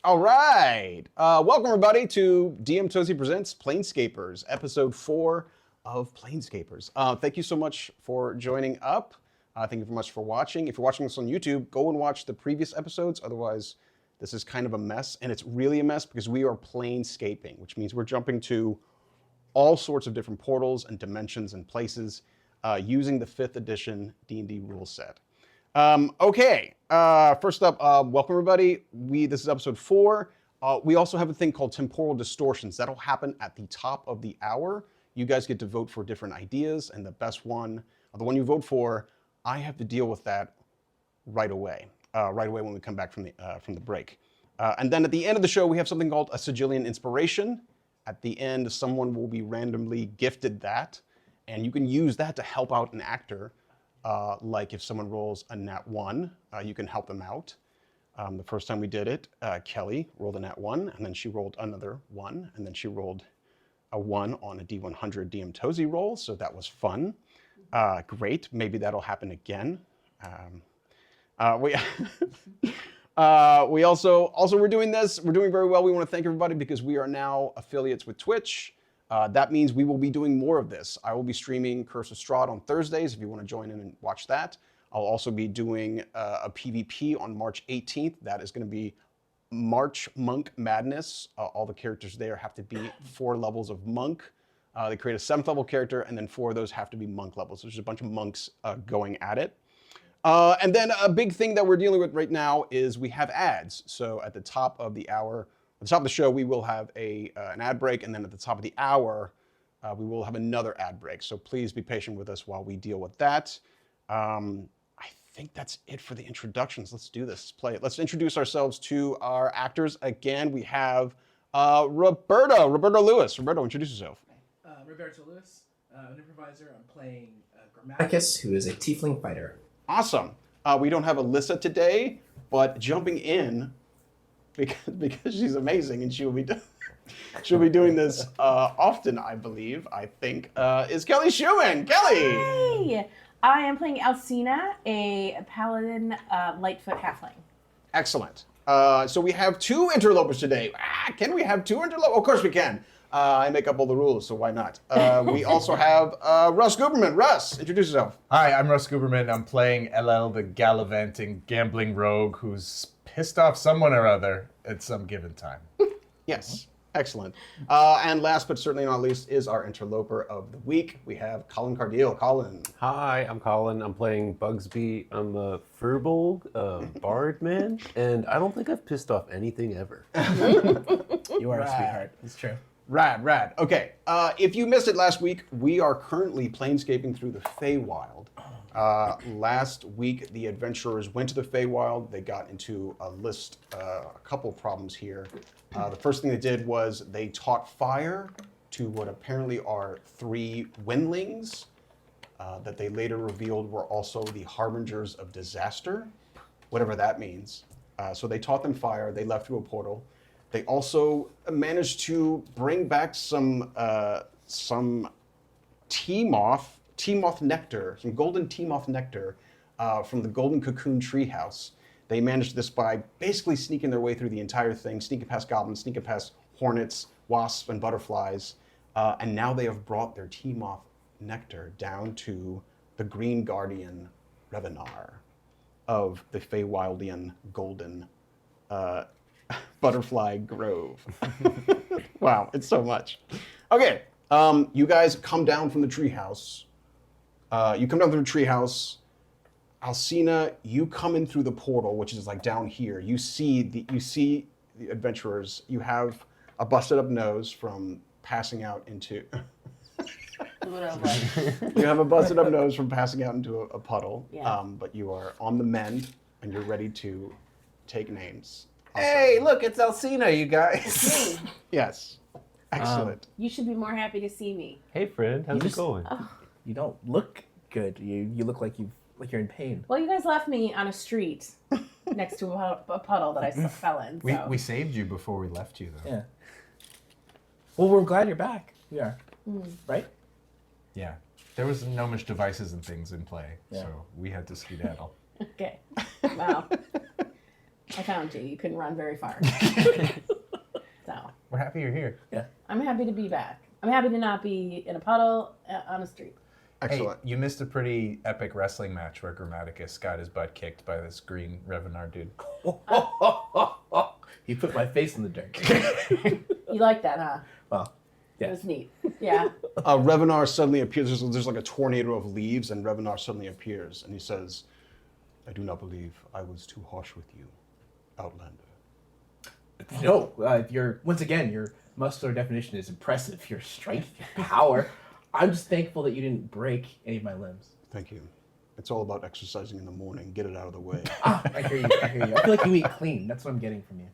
All right. Welcome, everybody, to DM Tozy Presents Planescapers, episode 4 of Planescapers. Thank you so much for joining up. Thank you very much for watching. If you're watching this on YouTube, go and watch the previous episodes. Otherwise, this is kind of a mess. And it's really a mess because we are planescaping, which means we're jumping to all sorts of different portals and dimensions and places using the 5th edition D&D rule set. First up, welcome everybody. This is episode 4. We also have a thing called temporal distortions. That'll happen at the top of the hour. You guys get to vote for different ideas, and the best one, the one you vote for, I have to deal with that right away when we come back from the break. And then at the end of the show, we have something called a Sigillian Inspiration. At the end, someone will be randomly gifted that, and you can use that to help out an actor. Like if someone rolls a nat 1, you can help them out. The first time we did it, Kelly rolled a nat 1, and then she rolled another 1, and then she rolled a 1 on a D100 DM Tozy roll, so that was fun. Great, maybe that'll happen again. We also we're doing this. We're doing very well. We want to thank everybody because we are now affiliates with Twitch. That means we will be doing more of this. I will be streaming Curse of Strahd on Thursdays if you want to join in and watch that. I'll also be doing a PvP on March 18th. That is going to be March Monk Madness. All the characters there have to be 4 levels of Monk. They create a 7th level character, and then 4 of those have to be Monk levels. So there's a bunch of monks going at it. And then a big thing that we're dealing with right now is we have ads. So at the top of the hour, at the top of the show, we will have an ad break, and then at the top of the hour, we will have another ad break. So please be patient with us while we deal with that. I think that's it for the introductions. Let's do this. Let's play it. Let's introduce ourselves to our actors. Again, we have Roberto Lewis. Roberto, introduce yourself. Roberto Lewis, an improviser. I'm playing Grammaticus, who is a tiefling fighter. Awesome. We don't have Alyssa today, but jumping in, because she's amazing and she'll be doing this often, I think, is Kelly Schumann. Kelly! Hey! I am playing Alcina, a paladin Lightfoot halfling. Excellent. So we have 2 interlopers today. Can we have 2 interlopers? Of course we can. I make up all the rules, so why not? We also have Russ Guberman. Russ, introduce yourself. Hi, I'm Russ Guberman. I'm playing LL, the gallivanting, gambling rogue who's pissed off someone or other at some given time. Yes, excellent. And last but certainly not least is our interloper of the week. We have Colin Cardiel. Colin. Hi, I'm Colin. I'm playing Bugsby. I'm a Furbolg, bard man, and I don't think I've pissed off anything ever. You are a sweetheart. It's true. Rad. Okay, if you missed it last week, we are currently planescaping through the Feywild. Last week, the adventurers went to the Feywild. They got into a couple of problems here. The first thing they did was they taught fire to what apparently are 3 windlings that they later revealed were also the harbingers of disaster, whatever that means. So they taught them fire. They left through a portal. They also managed to bring back some T-moth nectar, some golden T-moth nectar from the Golden Cocoon Treehouse. They managed this by basically sneaking their way through the entire thing, sneaking past goblins, sneaking past hornets, wasps, and butterflies. And now they have brought their T-moth nectar down to the Green Guardian Revenar of the Feywildian Golden Butterfly Grove. Wow, it's so much. Okay, you guys come down from the treehouse. Alcina, you come in through the portal, which is like down here. You see the adventurers. You have a busted up nose from passing out into. You have a busted up nose from passing out into a puddle. Yeah. But you are on the mend and you're ready to take names. Hey, look, it's Alcina, you guys. Yes. Excellent. You should be more happy to see me. Hey, friend, how's it going? You don't look good. You look like you're in pain. Well, you guys left me on a street next to a puddle that I fell in. So. We saved you before we left you, though. Yeah. Well, we're glad you're back. We are. Right? Yeah. There was gnomish devices and things in play, Yeah. so we had to skedaddle. Okay. Wow. I found you. You couldn't run very far. So We're happy you're here. I'm happy to be back. I'm happy to not be in a puddle on a street. Excellent. Hey, you missed a pretty epic wrestling match where Grammaticus got his butt kicked by this green Revenar dude. He put my face in the dirt. You like that, huh? Well, It yeah. was neat. Yeah. Revenar suddenly appears. There's like a tornado of leaves, and Revenar suddenly appears, and he says, "I do not believe I was too harsh with you, Outlander." No, your muscular definition is impressive. Your strength, your power. I'm just thankful that you didn't break any of my limbs. Thank you. It's all about exercising in the morning. Get it out of the way. I hear you. I feel like you eat clean. That's what I'm getting from you.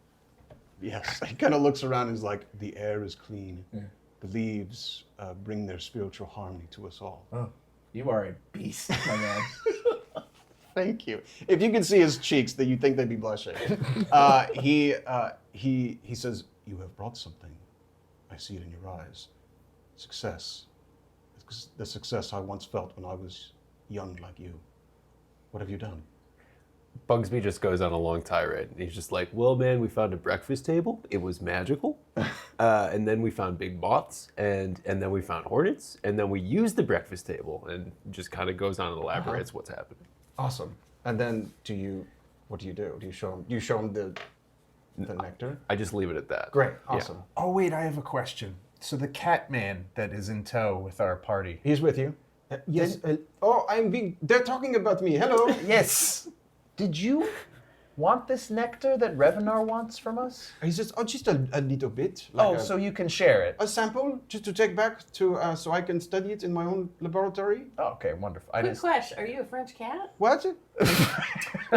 Yes. He kind of looks around and is like, the air is clean. Yeah. The leaves bring their spiritual harmony to us all. Oh, you are a beast, my man. Thank you. If you could see his cheeks, that you'd think they'd be blushing. He says, "You have brought something. I see it in your eyes. Success. It's the success I once felt when I was young like you. What have you done?" Bugsby just goes on a long tirade. He's just like, well, man, we found a breakfast table. It was magical. And then we found big moths, and then we found hornets, and then we used the breakfast table, and just kind of goes on and elaborates what's happening. Awesome. And then what do you do? Do you show him the nectar? I just leave it at that. Great. Yeah. Awesome. Oh, wait, I have a question. So the cat man that is in tow with our party. He's with you. Yes. They're talking about me. Hello. Yes. Did you want this nectar that Revenar wants from us? He says, just a little bit. So you can share it. A sample, just to take back to, so I can study it in my own laboratory. Oh, okay, wonderful. Quick question. Are you a French cat? What?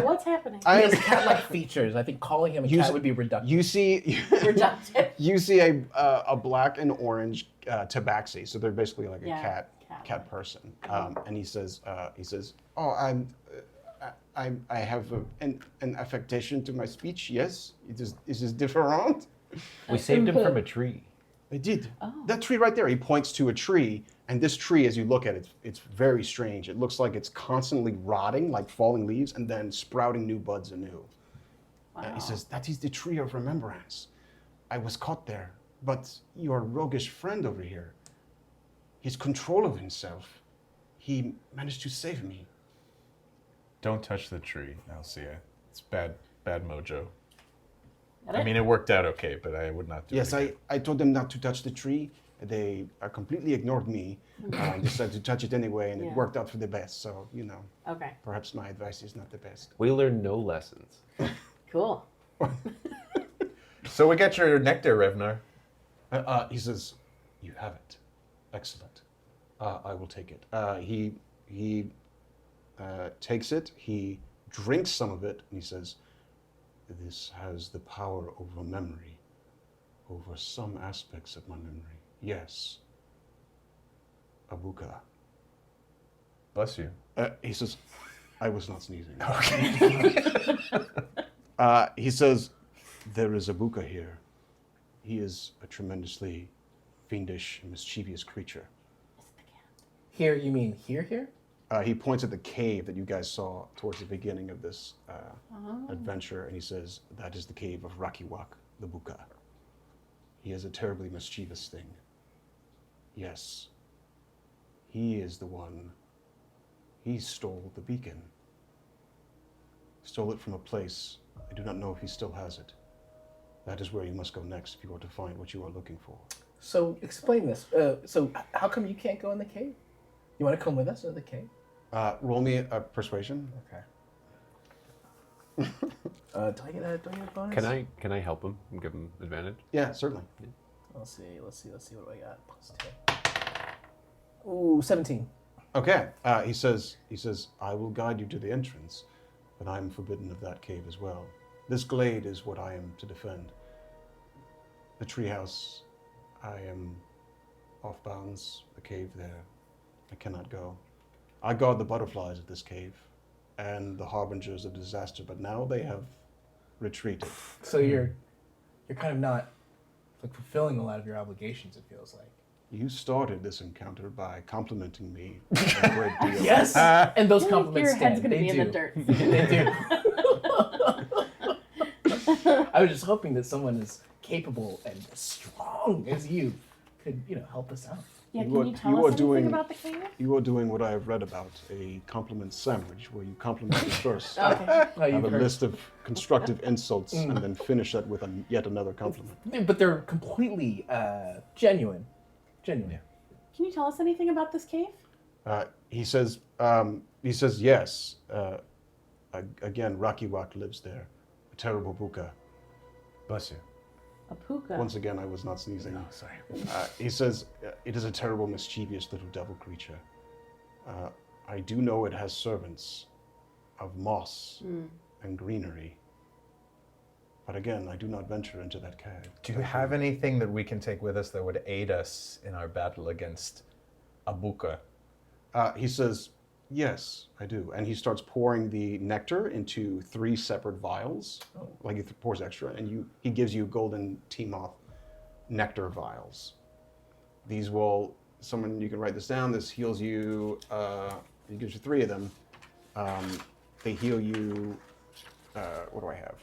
What's happening? He has cat-like features. I think calling him a cat would be reductive. You see, Reductive. you see a black and orange tabaxi. So they're basically like a Yeah, cat person. And he says, oh, I have an affectation to my speech. Yes, it is different. We saved him from a tree. I did. Oh. That tree right there. He points to a tree, and this tree, as you look at it, it's very strange. It looks like it's constantly rotting, like falling leaves, and then sprouting new buds anew. Wow. He says, "That is the tree of remembrance. I was caught there, but your roguish friend over here, his control of himself, he managed to save me." Don't touch the tree, Alcia. It's bad mojo. Got I it? mean, it worked out okay, but I would not do Yes, it again. I told them not to touch the tree. They completely ignored me and decided to touch it anyway, and Yeah. it worked out for the best. So, Okay. perhaps my advice is not the best. We learned no lessons. Cool. So we got your nectar, Revenar. He says, "You have it. Excellent. I will take it." He takes it. He drinks some of it, and he says, "This has the power over memory, over some aspects of my memory. Yes. Abuka." Bless you. He says, "I was not sneezing." Okay. He says, "There is Abuka here. He is a tremendously fiendish and mischievous creature." Here, you mean here? He points at the cave that you guys saw towards the beginning of this adventure, and he says, "That is the cave of Rakiwak, the Buka. He is a terribly mischievous thing. Yes. He is the one. He stole the beacon. Stole it from a place. I do not know if he still has it. That is where you must go next if you are to find what you are looking for." So explain this. So how come you can't go in the cave? You want to come with us into the cave? Roll me a persuasion. Okay. Do I get a bonus? Can I help him and give him advantage? Yeah, certainly. Let's see. What do I got? +2. Ooh, 17. Okay. He says, "I will guide you to the entrance, but I am forbidden of that cave as well. This glade is what I am to defend. The treehouse, I am off bounds. The cave there, I cannot go. I guard the butterflies of this cave and the harbingers of disaster, but now they have retreated." So you're kind of not like fulfilling a lot of your obligations. It feels like. You started this encounter by complimenting me a great deal. Yes, and those I feel like compliments your head's stand. gonna They be do. in the dirt. They do. I was just hoping that someone as capable and as strong as you could, help us out. Yeah, You can are- you tell you us are anything doing- about the cave? You are doing what I have read about, a compliment sandwich, where you compliment me first. Okay. Oh, Have you've a heard- list of constructive insults and then finish that with yet another compliment. But they're completely genuine. Genuine. Can you tell us anything about this cave? He says yes. Again, Rakiwak lives there. A terrible buka. Bless you. A puka. Once again, I was not sneezing. Oh, sorry. He says it is a terrible, mischievous little devil creature. I do know it has servants of moss and greenery. But again, I do not venture into that cave. Do you have anything that we can take with us that would aid us in our battle against Abuka? He says, yes, I do. And he starts pouring the nectar into 3 separate vials. Like he pours extra, and he gives you golden T-moth nectar vials. These will, you can write this down, this heals you, he gives you 3 of them. They heal you, what do I have?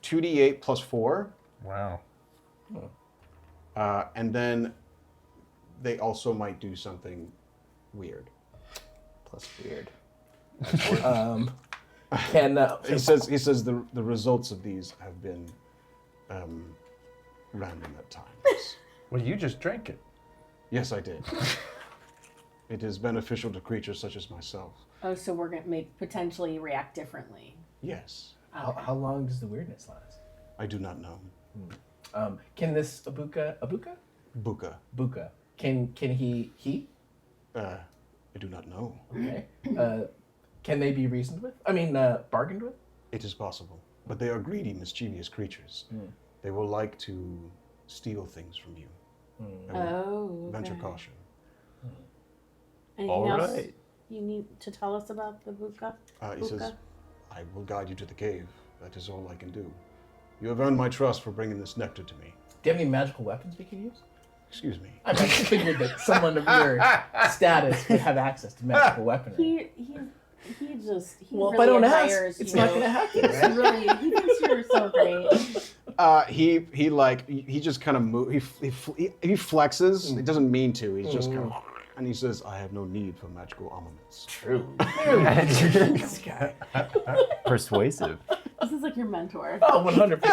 2d8 plus 4. Wow. And then they also might do something weird. Plus weird. Can He says the results of these have been random at times. Well, you just drank it. Yes, I did. It is beneficial to creatures such as myself. Oh, so we're going to potentially react differently. Yes, how long does the weirdness last? I do not know. Can this Buka Buka, can he I do not know. okay can they be reasoned with? I mean bargained with? It is possible, but they are greedy, mischievous creatures. They will like to steal things from you. Oh, Venture okay. caution. Anything All else right. you need to tell us about the buka? He says, Buka? I will guide you to the cave. That is all I can do. You have earned my trust for bringing this nectar to me. Do you have any magical weapons we can use? Excuse me. I just figured that someone of your status would have access to magical weaponry. He Well, really if I don't ask, admires it's you. not going to happen, He right? really, he thinks you're so great. He just kind of he flexes. He doesn't mean to. He's just kind of, and he says, "I have no need for magical armaments." True. This guy. Persuasive. This is like your mentor. Oh, 100%.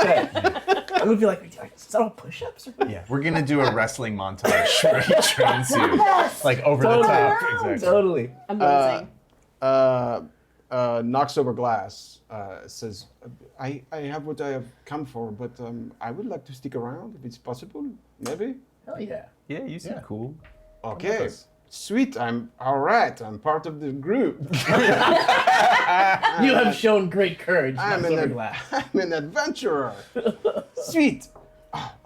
I'm going to be like, is that all push-ups? Or Yeah, we're gonna do a wrestling montage where he trains you, like over the top. Exactly. Totally. Amazing. Knocks over glass. Says, "I have what I have come for, but I would like to stick around if it's possible. Maybe." Hell yeah. Yeah, you seem Yeah. cool. Okay. Sweet. I'm all right. I'm part of the group. You have shown great courage. I'm Knocks over an, glass. I'm an adventurer. Sweet.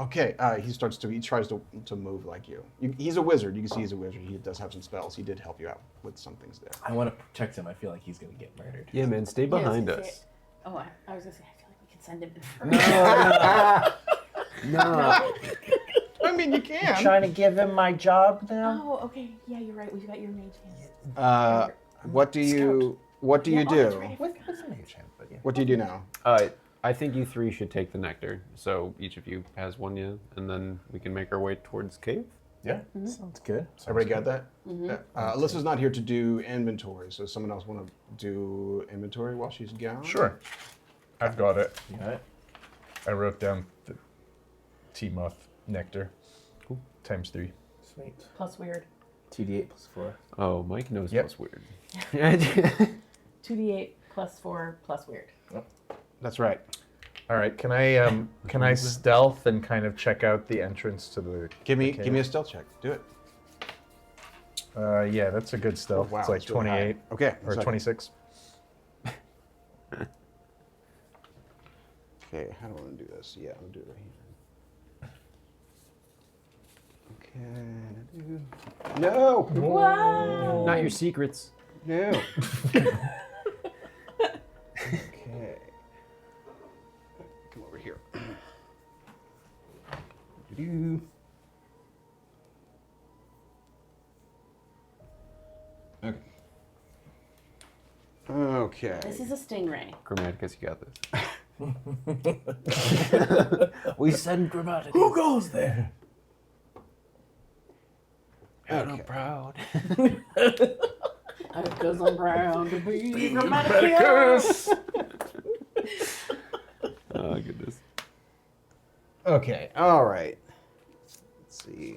Okay. He tries to move like you. He's a wizard. You can see he's a wizard. He does have some spells. He did help you out with some things there. I want to protect him. I feel like he's going to get murdered. Yeah, man, stay Yeah, I was behind gonna us. say- Oh, I was gonna say I feel like we could send him. No. I mean, you can. Trying to give him my job now? Oh, okay. Yeah, you're right. We've got your mage hand. What do you Yeah, do? oh, that's right, I forgot. What's a mage hand? But yeah. What do you do now? I think you 3 should take the nectar. So each of you has one, yeah, and then we can make our way towards cave. Yeah. Sounds good. Everybody got that? Alyssa's not here to do inventory, so someone else want to do inventory while she's gone? Sure. I've got it. You got it? I wrote down the T-moth nectar. Cool. Times 3. Sweet. Plus weird. 2d8 plus 4. Oh, Mike knows Yep. plus weird. 2d8 plus 4 plus weird. That's right. All right. Can I stealth and kind of check out the entrance to the? Give me cave? a stealth check. Do it. Yeah, that's a good stealth. Wow, it's like it's really high. 28 Okay. or second. 26. Okay, how do I want to do this? Yeah, I'll do it right here. Okay. No. Wow. Not your secrets. No. Okay. Come over here. Do-do. Okay. This is a stingray. Grammaticus, you got this. We send grammatically. Who goes there? I'm proud. Because I'm proud to be Medicus! Oh goodness. Okay, all right. Let's see.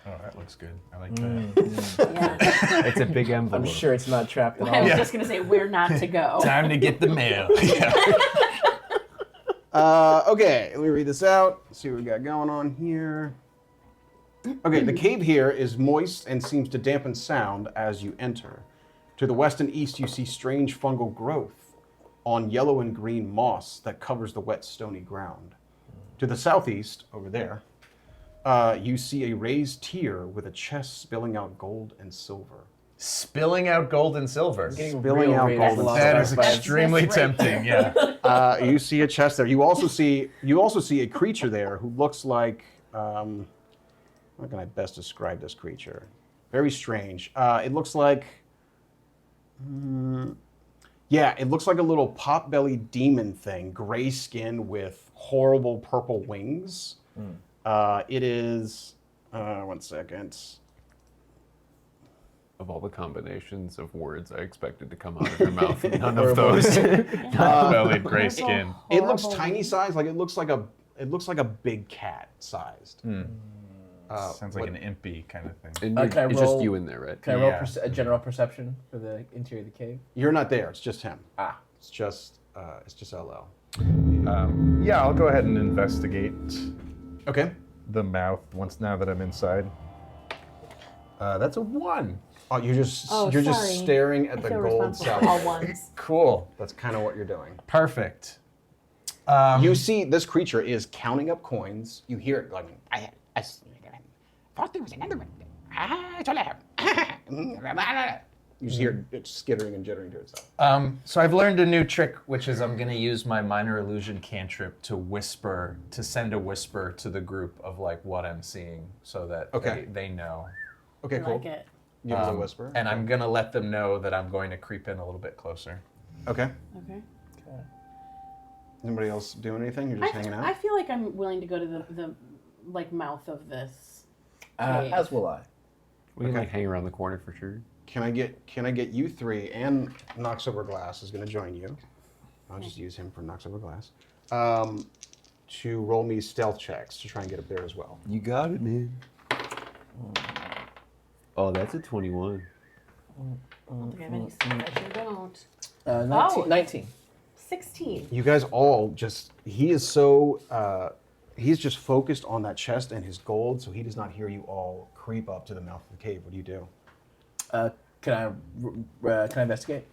Oh, that looks good. I like that. Yeah. It's a big envelope. I'm sure it's not trapped at I all. was just gonna say where not to go. Time to get the mail. Yeah. Okay, let me read this out. See what we got going on here. Okay, the cave here is moist and seems to dampen sound as you enter. To the west and east, you see strange fungal growth on yellow and green moss that covers the wet, stony ground. To the southeast, over there, you see a raised tier with a chest spilling out gold and silver. Spilling out gold and silver. Getting Spilling real out Raiders of gold the Lost That Ark is vibes. extremely That's right. tempting. Yeah. You see a chest there. You also see a creature there who looks like how can I best describe this creature? Very strange. It looks like it looks like a little pot-bellied demon thing, gray skin with horrible purple wings. It is 1 second. Of all the combinations of words I expected to come out of your mouth, none Horrible. of those. Bellied gray skin. It looks Horrible tiny wings. size, like it looks like a big cat sized. Sounds like an impy kind of thing. And Can I it's just roll- you in there, right? Can I roll Yeah. a general perception for the interior of the cave? You're not there. It's just him. Ah. It's just LL. Yeah, I'll go ahead and investigate Okay. the mouth now that I'm inside. That's a 1. Oh, you're just Oh, you're just sorry. staring at I the feel gold responsible for all salad. ones. Cool. That's kind of what you're doing. Perfect. You see, this creature is counting up coins. You hear it going, I thought there was another one. You just hear it skittering and jittering to itself. So I've learned a new trick, which is I'm going to use my minor illusion cantrip to send a whisper to the group of like what I'm seeing, so that Okay. they know. Okay, I cool. like it. Give us a whisper. And I'm going to let them know that I'm going to creep in a little bit closer. Okay. Okay. Anybody else doing anything? You're just hanging out? I feel like I'm willing to go to the like mouth of this. cave. As will I. We can Okay. like hang around the corner for sure. Can I get you three, and Knocks Over Glass is going to join you. I'll just use him for Knocks Over Glass. To roll me stealth checks to try and get up there as well. You got it, man. Oh, that's a 21. I don't think I have any I sure don't. 19. Oh. 19. 16. You guys all he is so, he's just focused on that chest and his gold, so he does not hear you all creep up to the mouth of the cave. What do you do? Can I investigate?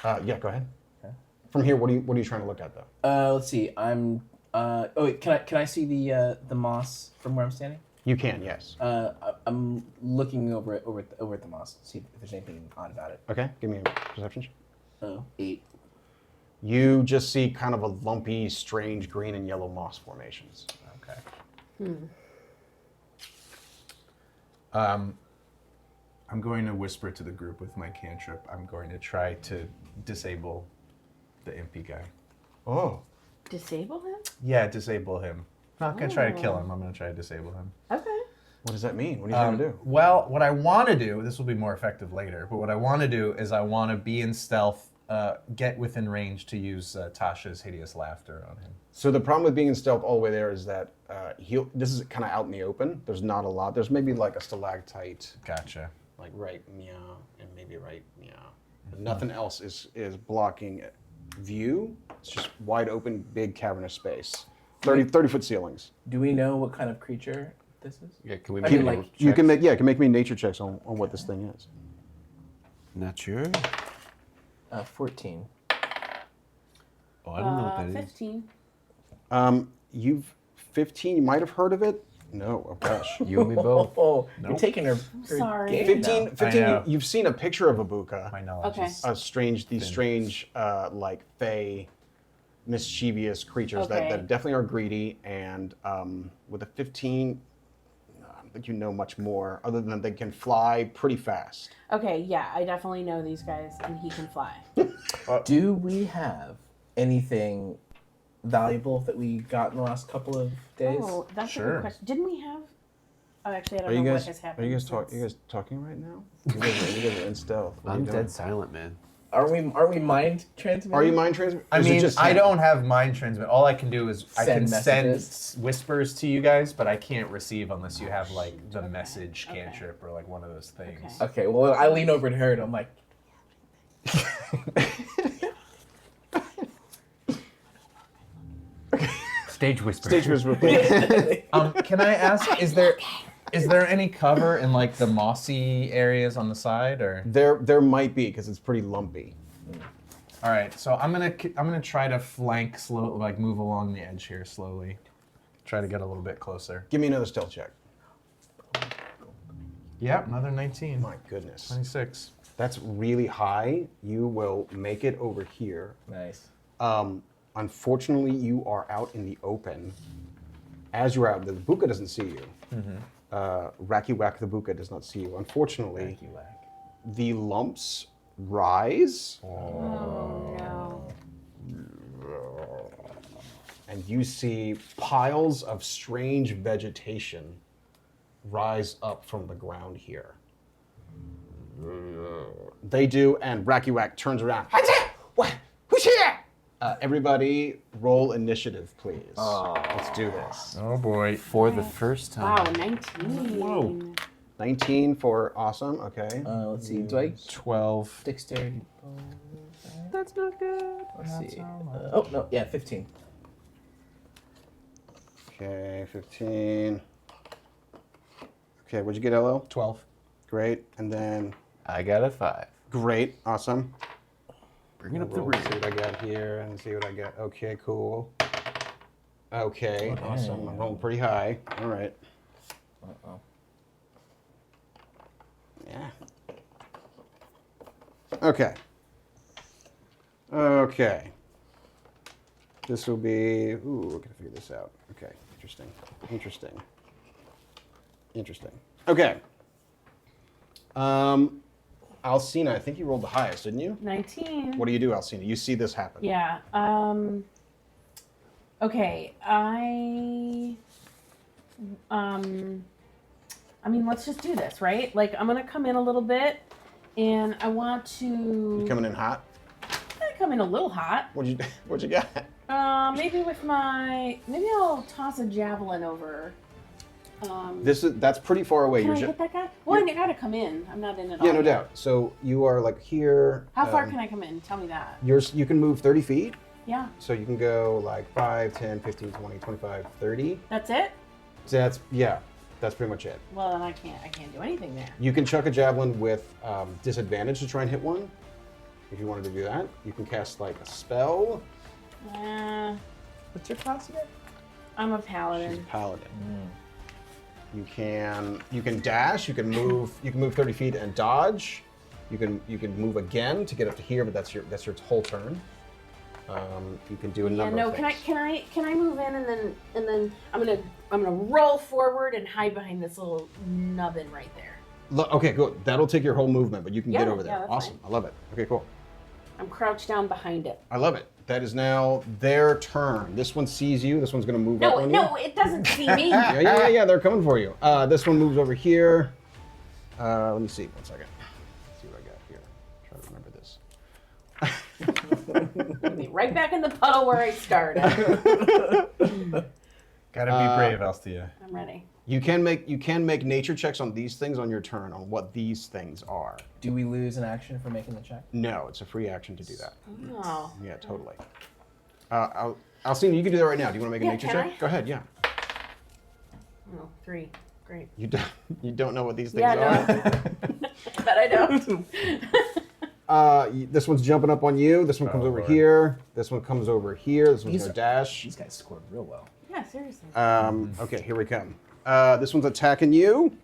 Yeah, go ahead. Okay. From here, what are you trying to look at though? Let's see. I'm. Oh wait. Can I see the moss from where I'm standing? You can, yes. I'm looking over at the moss to see if there's anything odd about it. Okay, give me a perception check. Oh, 8. You just see kind of a lumpy, strange green and yellow moss formations. Okay. I'm going to whisper to the group with my cantrip. I'm going to try to disable the impy guy. Oh. Disable him? Yeah, disable him. I'm not going to try to kill him. I'm going to try to disable him. Okay. What does that mean? What are you trying to do? Well, what I want to do, this will be more effective later, but what I want to do is I want to be in stealth, get within range to use Tasha's hideous laughter on him. So the problem with being in stealth all the way there is that this is kind of out in the open. There's not a lot. There's maybe like a stalactite, Gotcha. like right meow, and maybe right meow. But nothing else is blocking view. It's just wide open, big cavernous space. 30-foot ceilings. Do we know what kind of creature this is? Yeah, can we I make mean, a like- little You can check? make me nature checks on what this thing is. Not sure. 14. Oh, I don't know what that is. 15. You've 15. You might have heard of it. No, oh gosh. You and me both. Oh, you're Nope. taking her. sorry. game 15. now. 15. I know. You've seen a picture of a buka. My knowledge Okay. is... These strange, like fey, mischievous creatures Okay. that definitely are greedy. And with a 15, think you know much more, other than they can fly pretty fast. Okay, yeah, I definitely know these guys, and he can fly. Do we have anything valuable that we got in the last couple of days? Oh, that's a Sure. good question. Didn't we have? Oh, actually, I don't Are you know guys? what has Are happened. you since- guys talking right now? You guys are in stealth. What are I'm you doing? dead silent, man. Aren't we mind transmitting? Are you mind transmitting? I mean, I don't have mind transmit. All I can do is I can Send send messages. whispers to you guys, but I can't receive unless you have like the Okay. message Okay. cantrip or like one of those things. Okay. Okay, well, I lean over to her and I'm like, Stage whisper. Stage whisper, please. Can I ask, is there any cover in like the mossy areas on the side, or? There might be, because it's pretty lumpy. All right, so I'm gonna try to flank slow, like move along the edge here slowly. Try to get a little bit closer. Give me another stealth check. Yep, another 19. My goodness. 26. That's really high. You will make it over here. nice. Unfortunately, you are out in the open. As you're out, the Buka doesn't see you. Racky Whack the Buka does not see you. Unfortunately, Thank you, Whack. the lumps rise, Oh no. and you see piles of strange vegetation rise up from the ground here. They do, and Racky Whack turns around. What? Who's here? Everybody, roll initiative, please. Let's do this. Oh boy. For the first Wow, time. 19. Whoa. 19 for awesome. Okay. Let's see. Do I 12. dexterity? That's not good. Let's see. Oh no, yeah, 15. Okay, 15. Okay, what'd you get, LL? 12. Great. And then, I got a 5. great. Awesome. Bringing up the Roll, rear. see what I got here and see what I got. Okay, cool. Okay, awesome. I'm rolling pretty high. All right. Uh-oh. Yeah. Okay. Okay. This will be. Ooh, we're gonna figure this out. Okay. Interesting. Interesting. Interesting. Okay. Alcina, I think you rolled the highest, didn't you? 19. What do you do, Alcina? You see this happen. Yeah. Okay. I mean, let's just do this, right? Like, I'm gonna come in a little bit, and I want to. You coming in hot? I come in a little hot. What'd you got? Maybe with my. Maybe I'll toss a javelin over. That's pretty far away. Can I You're hit that guy? Well, I gotta come in. I'm not in at all. yeah, no yet. doubt. So you are like here. How far can I come in? Tell me that. You can move 30 feet. Yeah. So you can go like 5, 10, 15, 20, 25, 30. That's it? So that's pretty much it. Well, then I can't do anything there. You can chuck a javelin with disadvantage to try and hit one. If you wanted to do that, you can cast like a spell. What's your class again? I'm a She's a paladin. paladin. You can dash. You can move 30 feet and dodge. You can move again to get up to here, but that's your whole turn. You can do a Yeah, number no. of things. Can I move in and then I'm gonna roll forward and hide behind this little nubbin right there. Okay, good. That'll take your whole movement, but you can get Yeah, over there. yeah, that's Awesome. I love it. Okay, cool. I'm crouched down behind it. I love it. That is now their turn. This one sees you. This one's going to move up on you. No, it doesn't see me. Yeah. They're coming for you. This one moves over here. Let me see. 1 second. Let's see what I got here. Try to remember this. I'll be right back in the puddle where I started. Gotta be brave, Althea. I'm ready. You can make nature checks on these things on your turn on what these things are. Do we lose an action for making the check? No, it's a free action to do that. Oh. Yeah, totally. Alcina, you can do that right now. Do you want to make a Yeah, nature can check? I? Go ahead. Yeah. Oh, 3. Great. You don't know what these things Yeah, are. no. But I don't. This one's jumping up on you. This one comes over Lord. here. This one comes over here. This one's These gonna are- dash. These guys scored real well. Yeah, seriously. Okay, here we come. This one's attacking you.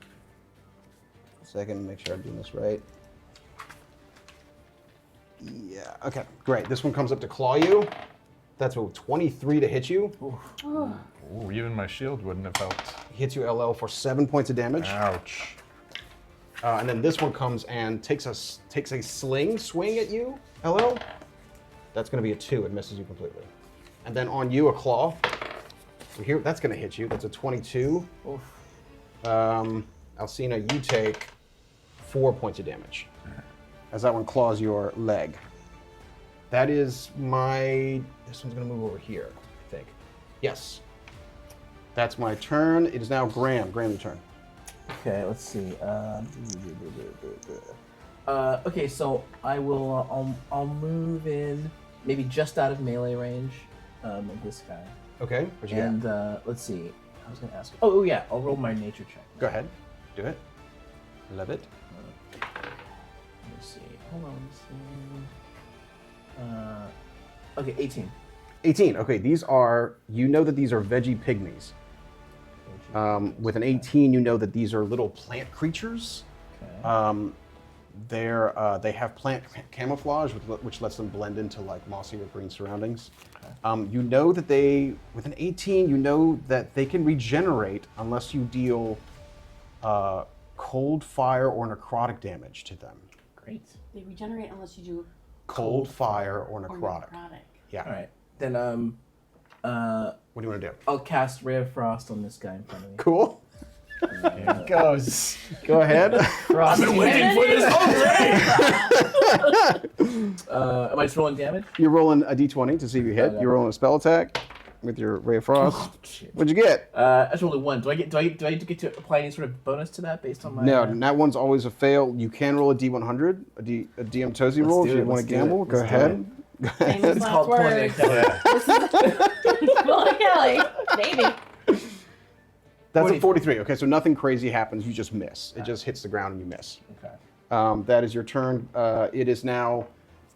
Second, make sure I'm doing this right. Yeah. Okay, great. This one comes up to claw you. That's a 23 to hit you. Ooh, even my shield wouldn't have helped. Hits you, LL, for 7 points of damage. Ouch. And then this one comes and takes a sling swing at you, LL. That's going to be a 2. It misses you completely. And then on you, a claw. So here, that's going to hit you. That's a 22. Alcina, you take 4 points of damage as that one claws your leg. That is my... This one's going to move over here, I think. Yes. That's my turn. It is now Graham. Graham, your turn. Okay, let's see. Okay, so I will. I'll move in, maybe just out of melee range, of this guy. Okay. What you got? And let's see. I was gonna ask. Oh yeah, I'll roll my nature check. Go ahead. Do it. Love it. Let me see. Hold on. Let's see. Okay, 18. 18. Okay, these are... You know that these are veggie pygmies. With an 18, you know that these are little plant creatures. Okay. They have plant camouflage, which lets them blend into like mossy or green surroundings. You know that with an 18, you know that they can regenerate unless you deal cold, fire, or necrotic damage to them. Great. They regenerate unless you do Cold, fire, or or necrotic. necrotic. Yeah. All right. Then What do you want to do? I'll cast Ray of Frost on this guy in front of me. Cool. Here it goes. Go ahead. I've been waiting for this Am I just rolling damage? You're rolling a d20 to see if you hit. Okay. You're rolling a spell attack with your Ray of Frost. Oh, shit. What'd you get? That's only 1. Do I get to apply any sort of bonus to that based on my? No, that one's always a fail. You can roll a D100, a DM Tozy roll if you want to gamble. Go ahead. Famous It's last called words. Planet Well, Kelly, maybe. That's a 43. Okay, so nothing crazy happens. You just miss. It just hits the ground and you miss. Okay. That is your turn. It is now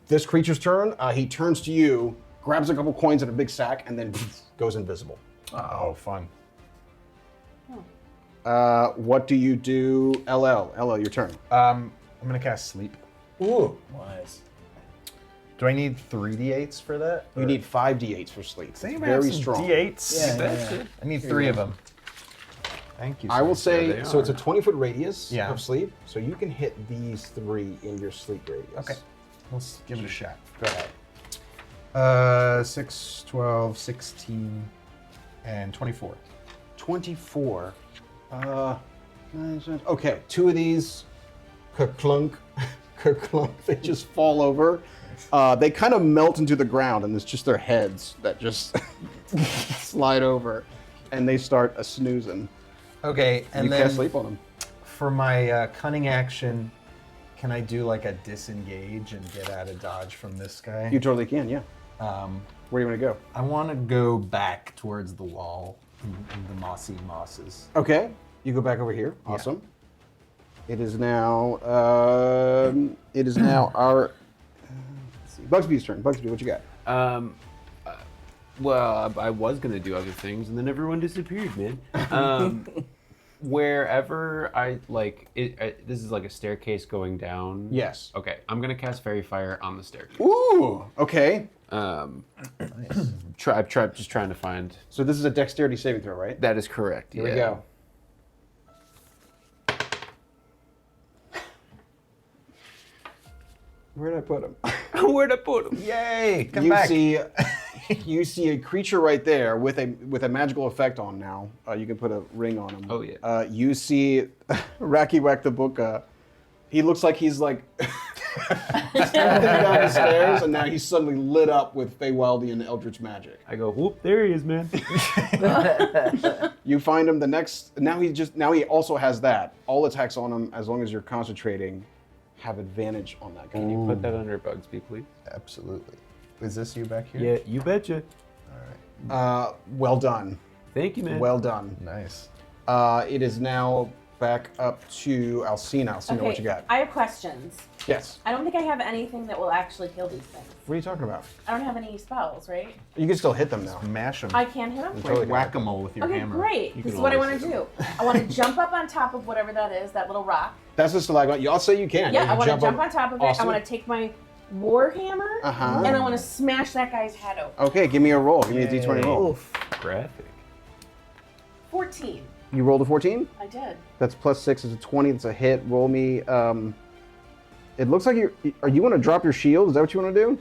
this creature's turn. He turns to you, grabs a couple coins in a big sack, and then goes invisible. Oh, fun. What do you do, LL? LL, your turn. I'm gonna cast sleep. Ooh. Wise. Do I need 3d8s for that? You need 5d8s for sleep. It's Same very strong. D8s. Yeah. I need 3 of them. Thank you. I will sir. say, There they so it's a are. 20-foot radius Yeah. of sleep, so you can hit these 3 in your sleep radius. Okay. Let's give it a shot. Go ahead. 6, 12, 16, and 24. 24. Okay, 2 of these, kerclunk, kerclunk, they just fall over. They kind of melt into the ground, and it's just their heads that just slide over, and they start a snoozing. Okay, and You then can't sleep on them. for my cunning action, can I do like a disengage and get out of dodge from this guy? You totally can, yeah. Where do you want to go? I want to go back towards the wall in the mossy mosses. Okay, you go back over here. Awesome. It is now. Our. Let's see. Bugsby's turn. Bugsby, what you got? Well, I was gonna do other things, and then everyone disappeared, man. Wherever I like, this is like a staircase going down. Yes. Okay, I'm gonna cast Fairy Fire on the staircase. Ooh. Okay. I'm just trying to find. So this is a dexterity saving throw, right? That is correct. Here we go. Where'd I put him? Where'd I put him? Yay! Come you back. see, you see a creature right there with a magical effect on now. You can put a ring on him. Oh, yeah. You see, Racky Wack the Book. He looks like he's like down the stairs, and now he's suddenly lit up with Feywildian Eldritch magic. I go, whoop! There he is, man. You find him the next. Now he also has that. All attacks on him, as long as you're concentrating, have advantage on that guy. Can you put that under Bugsby, please? Absolutely. Is this you back here? Yeah, you betcha. Well done. Thank you, man. Well done. Nice. It is now back up to Alcina. Alcina, what you got? I have questions. Yes. I don't think I have anything that will actually kill these things. What are you talking about? I don't have any spells, right? You can still hit them now. Mash them. I can hit them? Totally Like whack-a-mole with your Okay, hammer. great. You This can is what I always want to hit do. I want to jump up on top of whatever that is, that little rock. That's a stalagmite. I'll say you can. Yeah, You I want to jump up. on top of it. Awesome. I want to take my warhammer, Uh-huh. and I want to smash that guy's head open. Okay, give me a roll. Give me a d20 roll. Oof. Graphic. 14. You rolled a 14? I did. That's plus 6 is a 20. That's a hit. Roll me. It looks like you want to drop your shield. Is that what you want to do?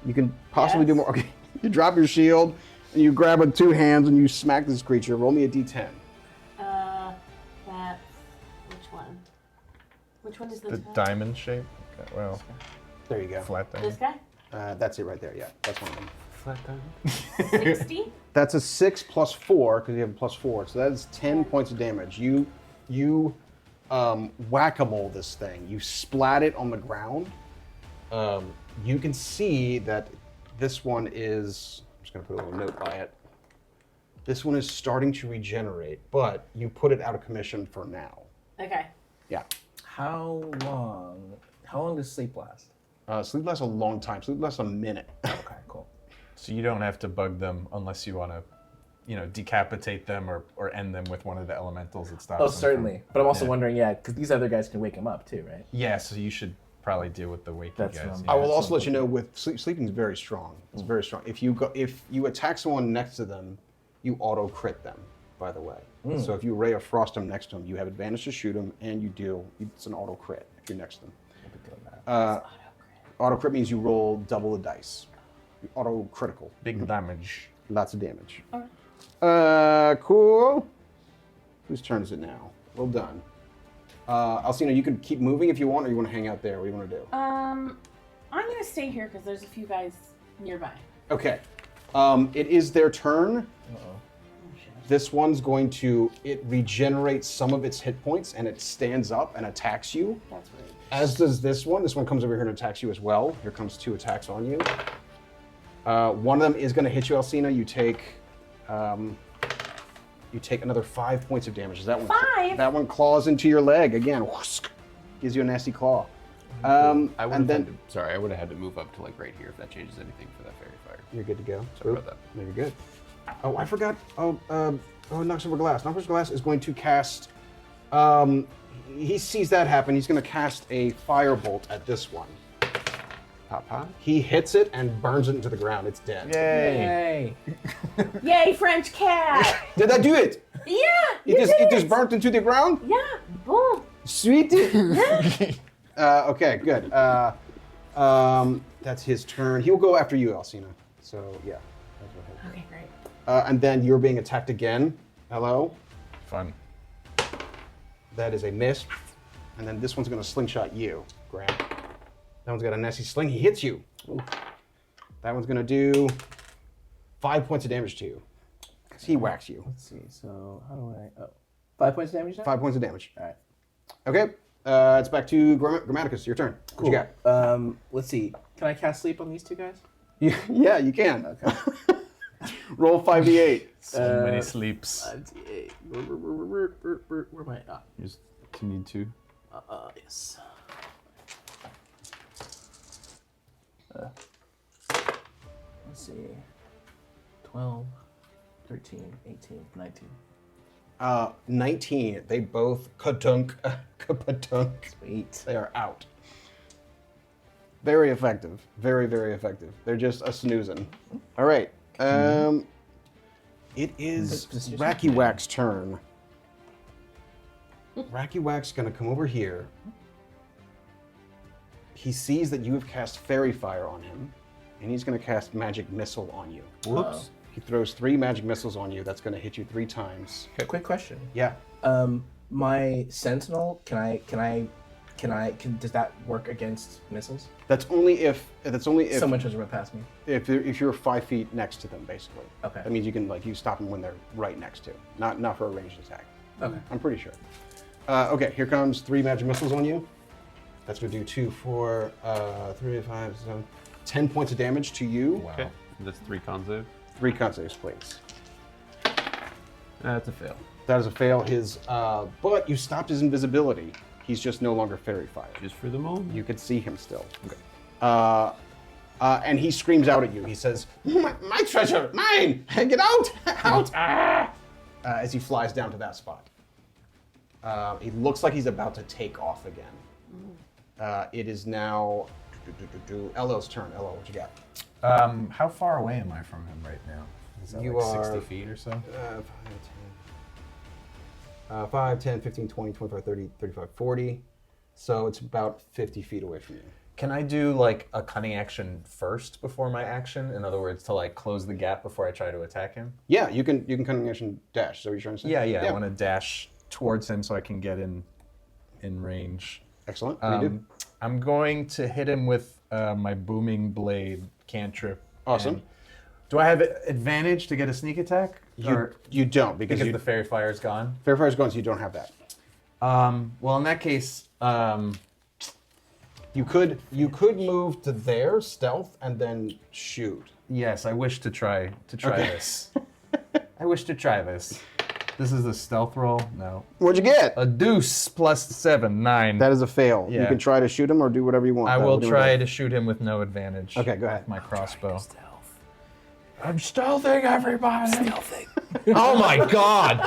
You can possibly do Yes. more. Okay. You drop your shield and you grab it with 2 hands and you smack this creature. Roll me a d10. That's which one? Which one is this The guy? diamond shape. Okay, well, There you go. flat This diamond. guy? That's it right there. Yeah, that's one of them. Flat diamond. 60? That's a 6 plus 4 because you have a plus 4. So that is 10 points of damage. You whack-a-mole this thing. You splat it on the ground. You can see that this one is. I'm just going to put a little note by it. This one is starting to regenerate, but you put it out of commission for now. Okay. Yeah. How long does sleep last? Sleep lasts a long time. Sleep lasts a minute. Okay, cool. So you don't have to bug them unless you want to, decapitate them or end them with one of the elementals that stops Oh, them from- certainly. But I'm also Yeah. wondering, because these other guys can wake him up too, right? Yeah, so you should probably deal with the waking That's guys. what I'm- I will Yeah, also let you know with sleeping is very strong. It's very strong. If you attack someone next to them, you auto crit them. By the way, so if you Ray of Frost them next to them, you have advantage to shoot them, and you deal. It's an auto crit if you're next to them. Auto crit means you roll double the dice. Auto critical, Big damage. lots of damage. Cool. Whose turn is it now? Well done. Alcina, you can keep moving if you want, or you want to hang out there. What do you want to do? I'm gonna stay here because there's a few guys nearby. Okay. It is their turn. This one's going to, it regenerates some of its hit points and it stands up and attacks you. That's weird. As does this one. This one comes over here and attacks you as well. Here comes 2 attacks on you. One of them is going to hit you, Alcina. You take another 5 points of damage. That one, 5? That one claws into your leg again. Whoosh, gives you a nasty claw. I would and have then I would have had to move up to like right here if that changes anything for that fairy fire. you're good to go. Sorry about that. No, you're good. Oh, I forgot. Knocks over glass. Knocks over glass is going to cast. He sees that happen. He's going to cast a firebolt at this one. Pop, pop. He hits it and burns it into the ground. It's dead. Yay! Yay, French cat! Did that do it? Yeah! It just burnt into the ground. Yeah, boom. Sweet. Okay, good. That's his turn. He'll go after you, Alcina. So yeah. That's what he'll do. Okay, great. And then you're being attacked again. Hello. Fun. That is a miss. And then this one's going to slingshot you, Grant. That one's got a nasty sling. He hits you. Ooh. That one's going to do 5 points of damage to you. Because he whacks you. Let's see. So how do I? Oh, 5 points of damage now. 5 points of damage. All right. Okay. It's back to Grammaticus. Your turn. What you got? Let's see. Can I cast sleep on these 2 guys? Yeah, you can. Okay. Roll 5d8. So many sleeps. 5d8. Where am I? You just need 2. Yes. Let's see. 12, 13, 18, 19. 19. They both katunk. Sweet. They are out. Very effective. Very, very effective. They're just a snoozing. All right. It is Racky Wack's turn. Racky Wack's gonna come over here. He sees that you have cast Fairy Fire on him, and he's gonna cast Magic Missile on you. Whoops. He throws 3 Magic Missiles on you. That's gonna hit you 3 times. Quick question. Yeah. My Sentinel, does that work against missiles? That's only if Someone tries to run past me. if you're 5 feet next to them, basically. Okay. That means you can you stop them when they're right next to. Not for a ranged attack. Okay. I'm pretty sure. Okay, here comes 3 magic missiles on you. That's gonna do 2, 4, 3, 5, 7, 10 points of damage to you. Wow. Okay. That's 3 con save. 3 con saves, please. That's a fail. That is a fail. But you stopped his invisibility. He's just no longer Fairy Fire. Just for the moment. You could see him still. Okay. And he screams out at you. He says, my treasure, mine! Get out! Out! As he flies down to that spot. He looks like he's about to take off again. It is now Elo's turn. Elo, what you got? How far away am I from him right now? Is that You like are 60 feet or so? 5, 10, 15, 20, 25, 30, 35, 40. So it's about 50 feet away from you. Can I do like a cunning action first before my action? In other words, to like close the gap before I try to attack him? Yeah, you can cunning action dash. Is that what you're trying to say? Yeah. I want to dash towards him so I can get in range. Excellent. What do you do? I'm going to hit him with my booming blade cantrip. Awesome. And do I have advantage to get a sneak attack? You don't because The fairy fire's gone? Fair Fire's gone, so you don't have that. Well, in that case, You could move to there, stealth, and then shoot. yes, I wish to try this. I wish to try this. This is a stealth roll? No. What'd you get? A deuce plus 7, 9. That is a fail. You Yeah. can try to shoot him or do whatever you want. I though. will We're doing try that. to shoot him with no advantage. Okay, go ahead. With my crossbow. I'm stealthing, everybody. Stealthing. Oh my god!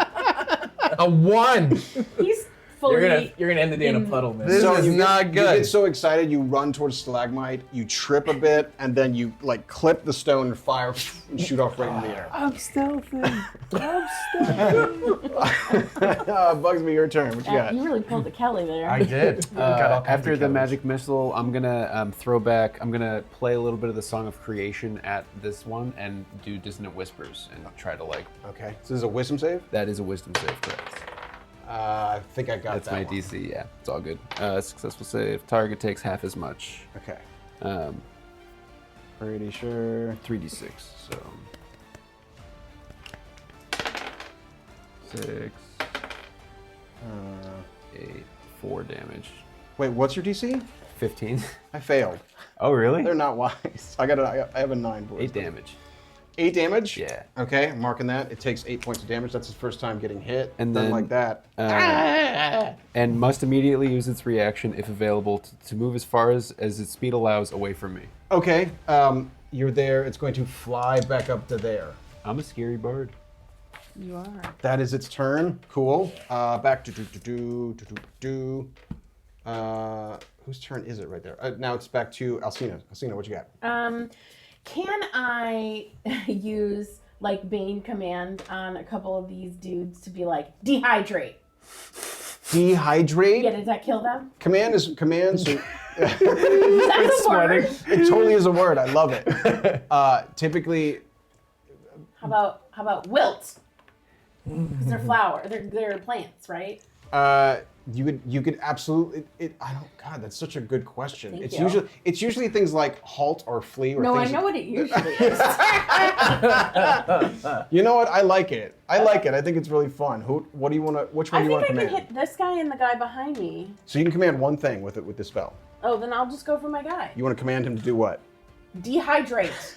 A 1! He's fully. You're gonna end the day in a puddle, man. This is not You good. get so excited, you run towards stalagmite, you trip a bit, and then you like clip the stone and fire and shoot off right in the air. I'm stealthing. Bugsby, your turn. What you got? You really pulled the Kelly there. I did. Got all kinds After of the kills. magic missile, I'm gonna throw back. I'm gonna play a little bit of the Song of Creation at this one and do dissonant whispers and try to like. Okay, so this is a wisdom save. That is a wisdom save, correct? I think I got That's that my one. DC. Yeah, it's all good. Successful save. Target takes half as much. Okay, 3d6. So 6, 8, 4 damage. wait, what's your DC? 15. I failed. Oh really? They're not wise. I have a 9 boys. 8 damage. 8 damage? Yeah. Okay, I'm marking that. It takes 8 points of damage. That's his first time getting hit. And Doesn't then- like that. And must immediately use its reaction if available to move as far as its speed allows away from me. Okay, you're there. It's going to fly back up to there. I'm a scary bard. You are. That is its turn. Cool. Back to whose turn is it right there? Now it's back to Alcina. Alcina, what you got? Can I use like Bane command on a couple of these dudes to be like dehydrate? Dehydrate. Yeah, does that kill them? Command is command. So That's a word. it totally is a word. I love it. Typically, How about wilt? Because they're they're plants, right? you could absolutely. I don't. God, that's such a good question. Thank It's you. usually things like halt or flee or No, I things. know what it usually is. You know what? I like it. I think it's really fun. What do you want to? Which one I do you want think to I command? can hit this guy and the guy behind me. So you can command one thing with this spell. Oh, then I'll just go for my guy. You want to command him to do what? Dehydrate.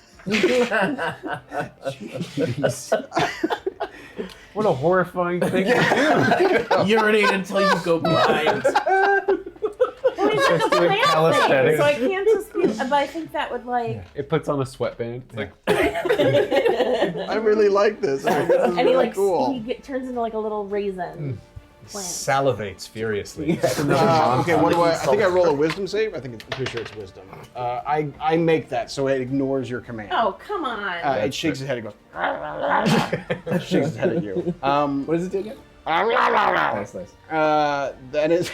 What a horrifying thing to Urinate until you go blind. Well, he's like a doing plant calisthenics. thing, so I can't just be. But I think that would like. do. It puts on a sweatband. It's like I really like this. I think this is And he really like cool. turns into like a little raisin plant. Salivates furiously. Okay, what do I think I roll a wisdom save? I'm pretty sure it's wisdom. I make that, so it ignores your command. Oh, come on. It shakes its head and goes. Shakes its head at you. What does it do again? Nice. That is.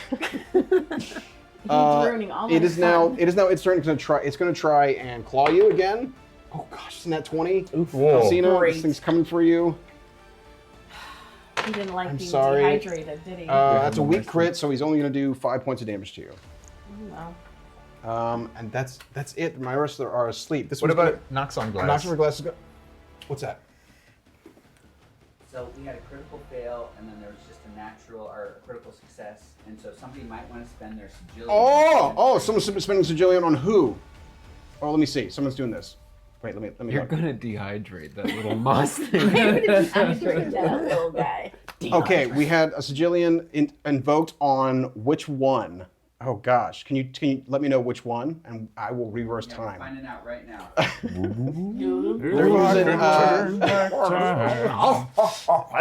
He's ruining all It my is now. fun. It is now its turn. It's going to try and claw you again. Oh gosh, isn't that 20? Whoa. Alcina, Great. this thing's coming for you. He didn't like I'm being sorry. dehydrated, did he? That's a weak crit, so he's only going to do 5 points of damage to you. Well, And that's it. My rest are asleep. This What one's about knocks on glass? knocks over glasses? What's that? So we had a critical fail, and then there was just a natural or a critical success, and so somebody might want to spend their sigil. Oh! Someone's spending Sigillion on who? Oh, let me see. Someone's doing this. Wait, let me. you're look. gonna dehydrate that little moss thing. I'm gonna dehydrate that little guy. Okay, we had a Sigillion invoked on which one? Oh gosh, can you let me know which one, and I will reverse Yeah, we're time. finding out right now. They're using,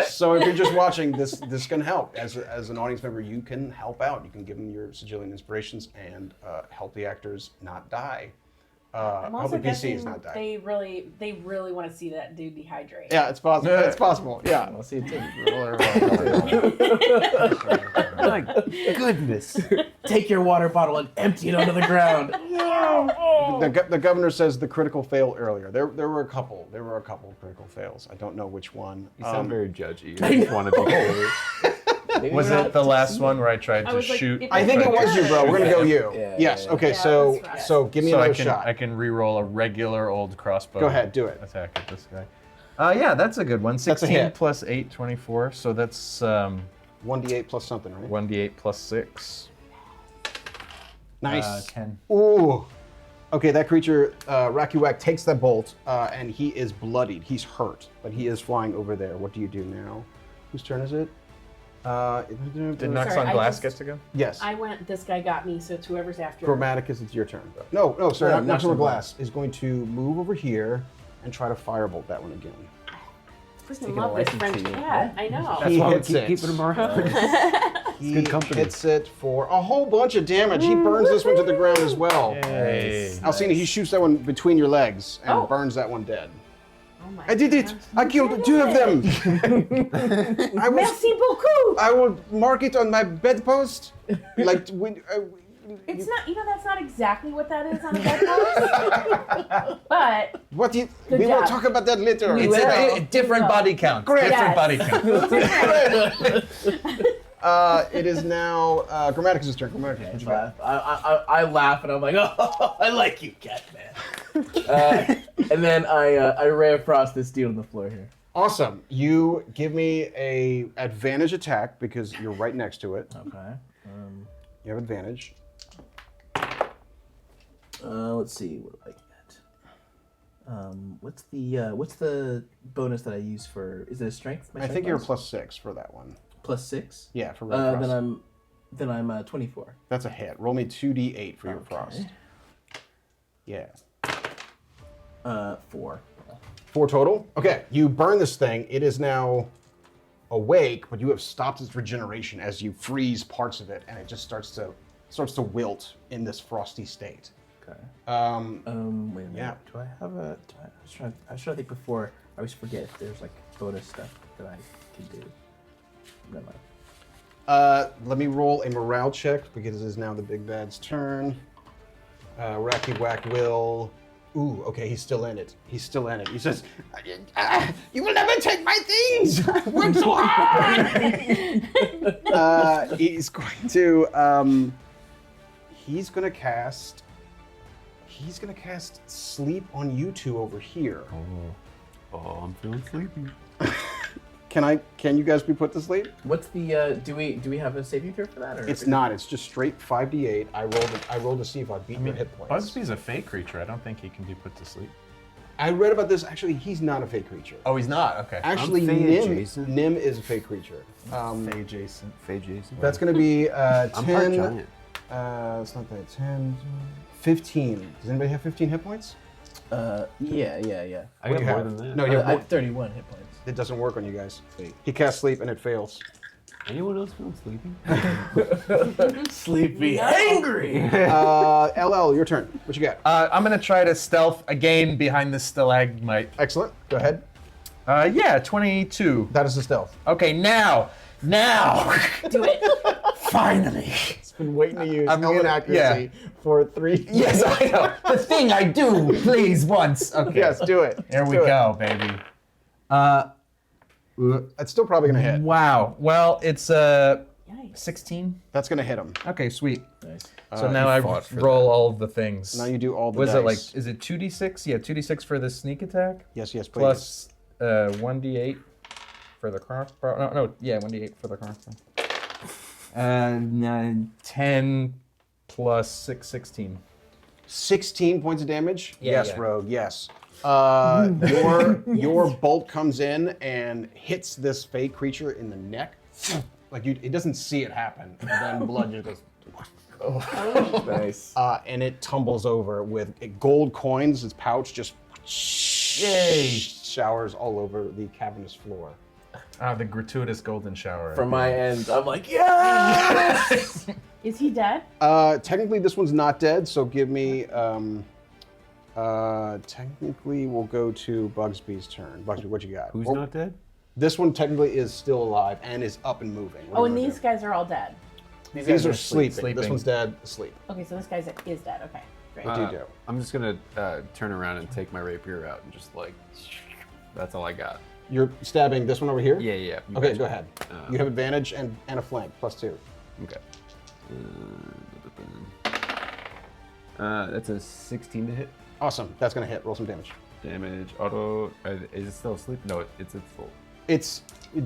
so if you're just watching, this can help. As an audience member, you can help out. You can give them your sigillian inspirations and help the actors not die. I'm Help also the PCs guessing not die. they really want to see that dude dehydrate. Yeah, it's possible. It's possible. Yeah. I'll see it too. My goodness. Take your water bottle and empty it onto the ground. The governor says the critical fail earlier. There were a couple. There were a couple of critical fails. I don't know which one. You sound very judgy. I just want to be clear. Was it the last one where I tried I to was like, shoot? if I think it was you, bro. We're gonna go you. Yeah, yes. yeah. Okay. Yeah, So that's right. so give me So another I can shot. I can re-roll a regular old crossbow. Go ahead. Do it. Attack at this guy. Yeah, that's a good one. That's a 16 hit. plus 8, 24. So that's 1d8 plus something, right? 1d8 plus 6. Nice. 10. Ooh. Okay, that creature, Rakuwak, takes that bolt, and he is bloodied. He's hurt, but he is flying over there. What do you do now? Whose turn is it? Did Nox Sorry, on I Glass just- get to go? Yes. I went. This guy got me. So it's whoever's after. Grammaticus, it's your turn. No, sorry, No, not Nox Silver on Glass is going to move over here and try to firebolt that one again. Freaking Taking a love this license French to you. cat. I know. He why we hits keep it. keeping him around. He good company. hits it for a whole bunch of damage. He burns this one to the ground as well. Hey. Alcina, he shoots that one between your legs and Oh. burns that one dead. Oh my I did it! gosh. I killed two of them! I will, Merci beaucoup. I will mark it on my bedpost. Like, when, It's not. That's not exactly what that is on a bedpost. But what you, Good we will job. talk about that later. We It's will. a different will. body count. Great. Different Yes. body count. It is now Grammaticus' turn. Grammaticus, what you got? I laugh and I'm like, oh, I like you, cat man. And then I ray of frost this dude on the floor here. Awesome. You give me a advantage attack because you're right next to it. Okay. You have advantage. Let's see. What do I get? What's the bonus that I use for? Is it a strength? My I strength think you're bonus? +6 for that one. +6. Yeah, for Red Frost. Then I'm 24. That's a hit. Roll me 2d8 for your frost. Yeah. 4. 4 total? Okay, you burn this thing. It is now awake, but you have stopped its regeneration as you freeze parts of it, and it just starts to wilt in this frosty state. Okay. Wait Wait a minute. Yeah. Do I have a? I was trying to think before. I always forget if there's like bonus stuff that I can do. Never mind. Let me roll a morale check because it is now the big bad's turn. Racky Whack will. Ooh, okay, he's still in it. He's still in it. He says, "You will never take my things. I worked so hard." He's going to. He's going to cast. He's going to cast Sleep on you two over here. Oh, I'm feeling sleepy. Can you guys be put to sleep? What's the? Do we have a saving throw for that? Or It's not. It's just straight 5d8. I rolled to see if I beat your hit points. Busby's a fey creature. I don't think he can be put to sleep. I read about this. Actually, he's not a fey creature. Oh, he's not? Okay. Actually, Fey Nim adjacent. is a fey creature. Fey Jason. Faye Jason. That's going to be 10. I'm part giant. It's not that. 10, 15. Does anybody have 15 hit points? Yeah. I What got do you more have? than that. No, you I have have 31 hit points. It doesn't work on you guys. Sweet. He casts sleep and it fails. Anyone else feeling sleepy? Sleepy, angry. LL, your turn. What you got? I'm going to try to stealth again behind this stalagmite. Excellent. Go ahead. Yeah, 22. That is the stealth. Okay, now. Do it. Finally. Been waiting to use I'm Ellen gonna- accuracy for 3. Yes, I know. The thing I do, please, once. Okay. Yes, do it. There we Do it. go, baby. It's still probably going to hit. Wow. Well, it's Yikes. 16. That's going to hit him. Okay, sweet. Nice. So now I fought for roll all of the things. Now you do all the Was dice. it like, is it 2d6? Yeah, 2d6 for the sneak attack. Yes, please. Plus 1d8 for the crossbow. No, yeah, 1d8 for the crossbow. 10 plus 6, 16. 16 points of damage? Yeah, Yes, yeah. Rogue, yes. Your bolt comes in and hits this fey creature in the neck. Like it doesn't see it happen. And then blood just goes. Nice. And it tumbles over with gold coins. Its pouch just showers all over the cavernous floor. The gratuitous golden shower. From my end, I'm like, yes! Is he dead? Technically, this one's not dead, so give me. Technically, we'll go to Bugsby's turn. Bugsby, what you got? Who's Or- not dead? This one technically is still alive and is up and moving. What Oh, do and you wanna these guys are all dead. These are sleeping. This one's dead, asleep. Okay, so this guy is dead. Okay, great. What do you do? I'm just gonna turn around and take my rapier out and just like, that's all I got. You're stabbing this one over here? Yeah. You Okay, betcha. go ahead. You have advantage and a flank, +2. Okay. That's a 16 to hit. Awesome. That's going to hit. Roll some damage. Damage, auto. Is it still asleep? No, it's full. It's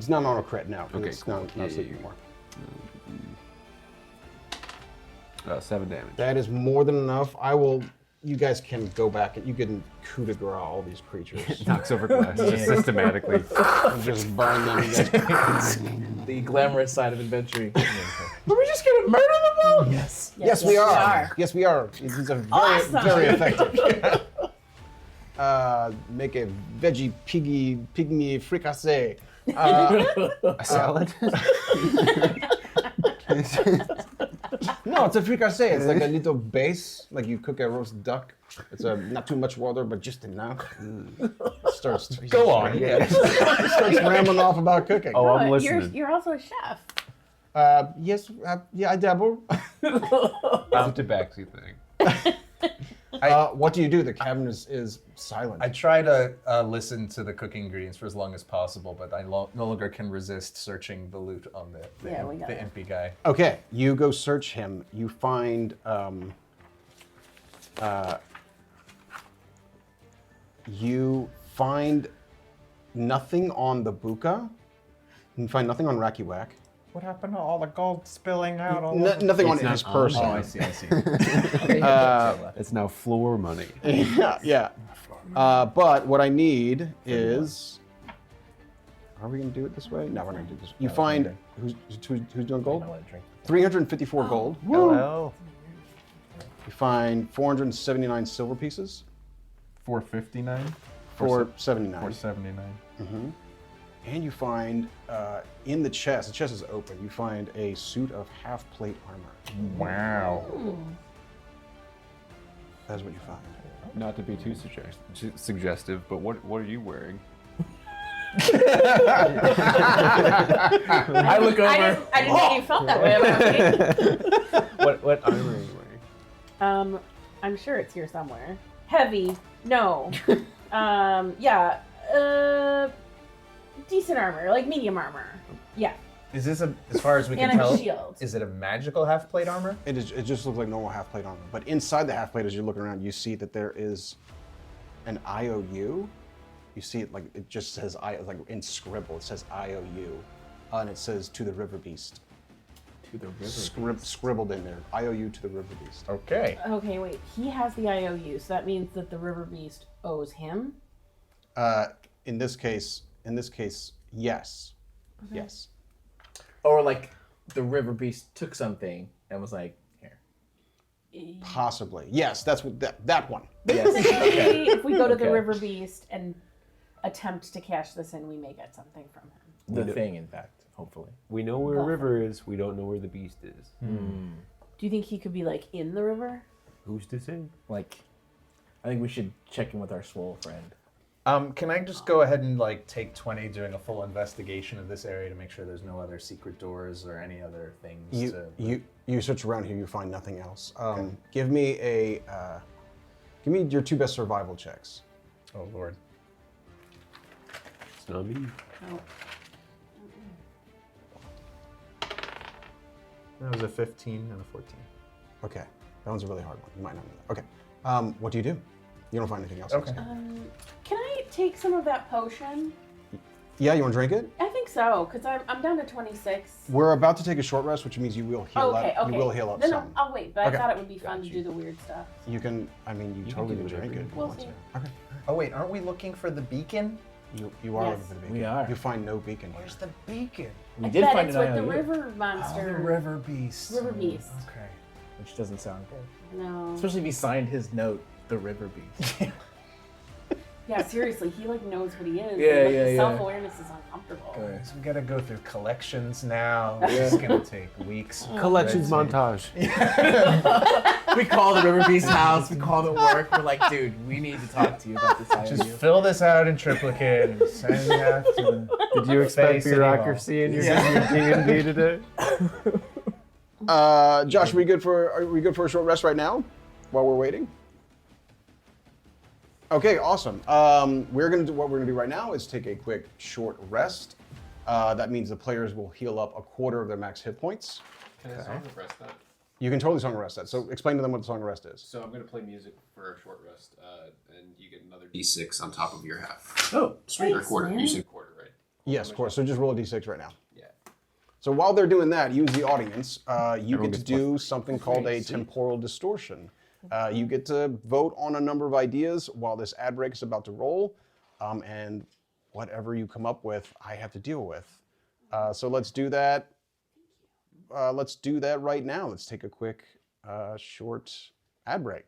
not on a crit now. 'Cause Okay, it's cool. not Yeah, asleep yeah. anymore. 7 damage. That is more than enough. You guys can go back and you can coup de grace all these creatures. Knocks over glass just systematically. And just burn them. You guys. The glamorous side of adventuring. Are we just gonna murder them all? Yes. Yes, we are. Yes, we are. This is a Awesome. very effective. Make a veggie pygmy fricassee. A salad? No, it's a fricassee. It's like a little base, like you cook a roast duck. It's not too much water, but just enough. It starts. Go on. Yeah. Starts rambling off about cooking. Oh, I'm Oh, listening. you're also a chef. Yes, yeah, I dabble. It's a tabaxi thing. What do you do? The cabin is silent. I try to listen to the cooking ingredients for as long as possible, but I no longer can resist searching the loot on the Yeah, we got the it. impy guy. Okay, you go search him. You find nothing on the Buka. You find nothing on Racky Whack. What happened to all the gold spilling out? All Nothing on It's not his on person. Oh, I see. It's now floor money. Yeah. But what I need is. Are we gonna do it this way? No, we're not gonna do this. You find who's doing gold? 354 gold. Well, You find 479 silver pieces. 459. 479. 479. And you find in the chest is open, you find a suit of half-plate armor. Wow. That's what you find. Not to be too suggestive, but what are you wearing? I look over. I didn't know you felt that way about me. What armor are you wearing? I'm sure it's here somewhere. Heavy. No. Yeah. Decent armor, like medium armor. Yeah. Is this as far as we can And a tell? shield. Is it a magical half-plate armor? It just looks like normal half-plate armor. But inside the half-plate, as you're looking around, you see that there is an IOU. You see it like it just says like in scribble. It says IOU, and it says to the river beast. To the river. Scribbled in there. IOU to the river beast. Okay. Okay, wait. He has the IOU, so that means that the river beast owes him. In this case, yes. Yes. Or like the river beast took something and was like, here. Possibly. Yes, that's what that one. Yes. Basically, if we go to the Okay. river beast and attempt to cash this in, we may get something from him. The thing, in fact, hopefully. We know where a river is. We don't know where the beast is. Do you think he could be like in the river? Who's to say? Like, I think we should check in with our swole friend. Can I just go ahead and like take 20 doing a full investigation of this area to make sure there's no other secret doors or any other things You search around here, you find nothing else. Give me your 2 best survival checks. Oh Lord. It's not me. That was a 15 and a 14. Okay, that one's a really hard one. You might not know that. Okay, what do? You don't find anything else. Okay. Can I take some of that potion? Yeah, you want to drink it? I think so, because I'm down to 26. We're about to take a short rest, which means you will heal Okay, up. okay. You will heal up Then some. I'll wait, but Okay. I thought it would be fun to Got you. do the weird stuff. You can. I mean, you totally do can drink whatever it. if you We'll want see. to. Okay. Oh wait, aren't we looking for the beacon? You are Yes. looking for the beacon. We are. You find no beacon here. Where's the beacon? We I did bet find it's an with the IOU. river Oh, monster. the river beast. River beast. Okay. which doesn't sound good. No. Especially if he signed his note, the River Beast. Yeah, seriously, he like knows what he is. Yeah, and, like, yeah, his yeah. self-awareness is uncomfortable. Good. So we gotta go through collections now. This is gonna take weeks. Collections Red tape. montage. We call the River Beast house. We call the work. We're like, dude, we need to talk to you about this Just IOU. fill this out in triplicate and send that to the Did you expect City Hall. bureaucracy in your D&D today? Josh, are we good for a short rest right now while we're waiting? Okay, awesome. What we're gonna do right now is take a quick short rest. That means the players will heal up a quarter of their max hit points. Can I song of rest that? You can totally song of rest that. So explain to them what the song of rest is. So I'm going to play music for a short rest, and you get another D6 on top of your half. Oh, Sweet. Or Thanks, quarter. man. You said quarter, right? Yes, of course. So just roll a d6 right now. Yeah. So while they're doing that, use the audience. You Everyone get to gets plus do something called a temporal distortion. You get to vote on a number of ideas while this ad break is about to roll, and whatever you come up with, I have to deal with. So let's do that. Let's do that right now. Let's take a quick, short ad break.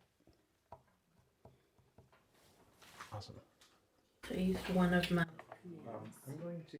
Awesome. I used one of my. I'm going to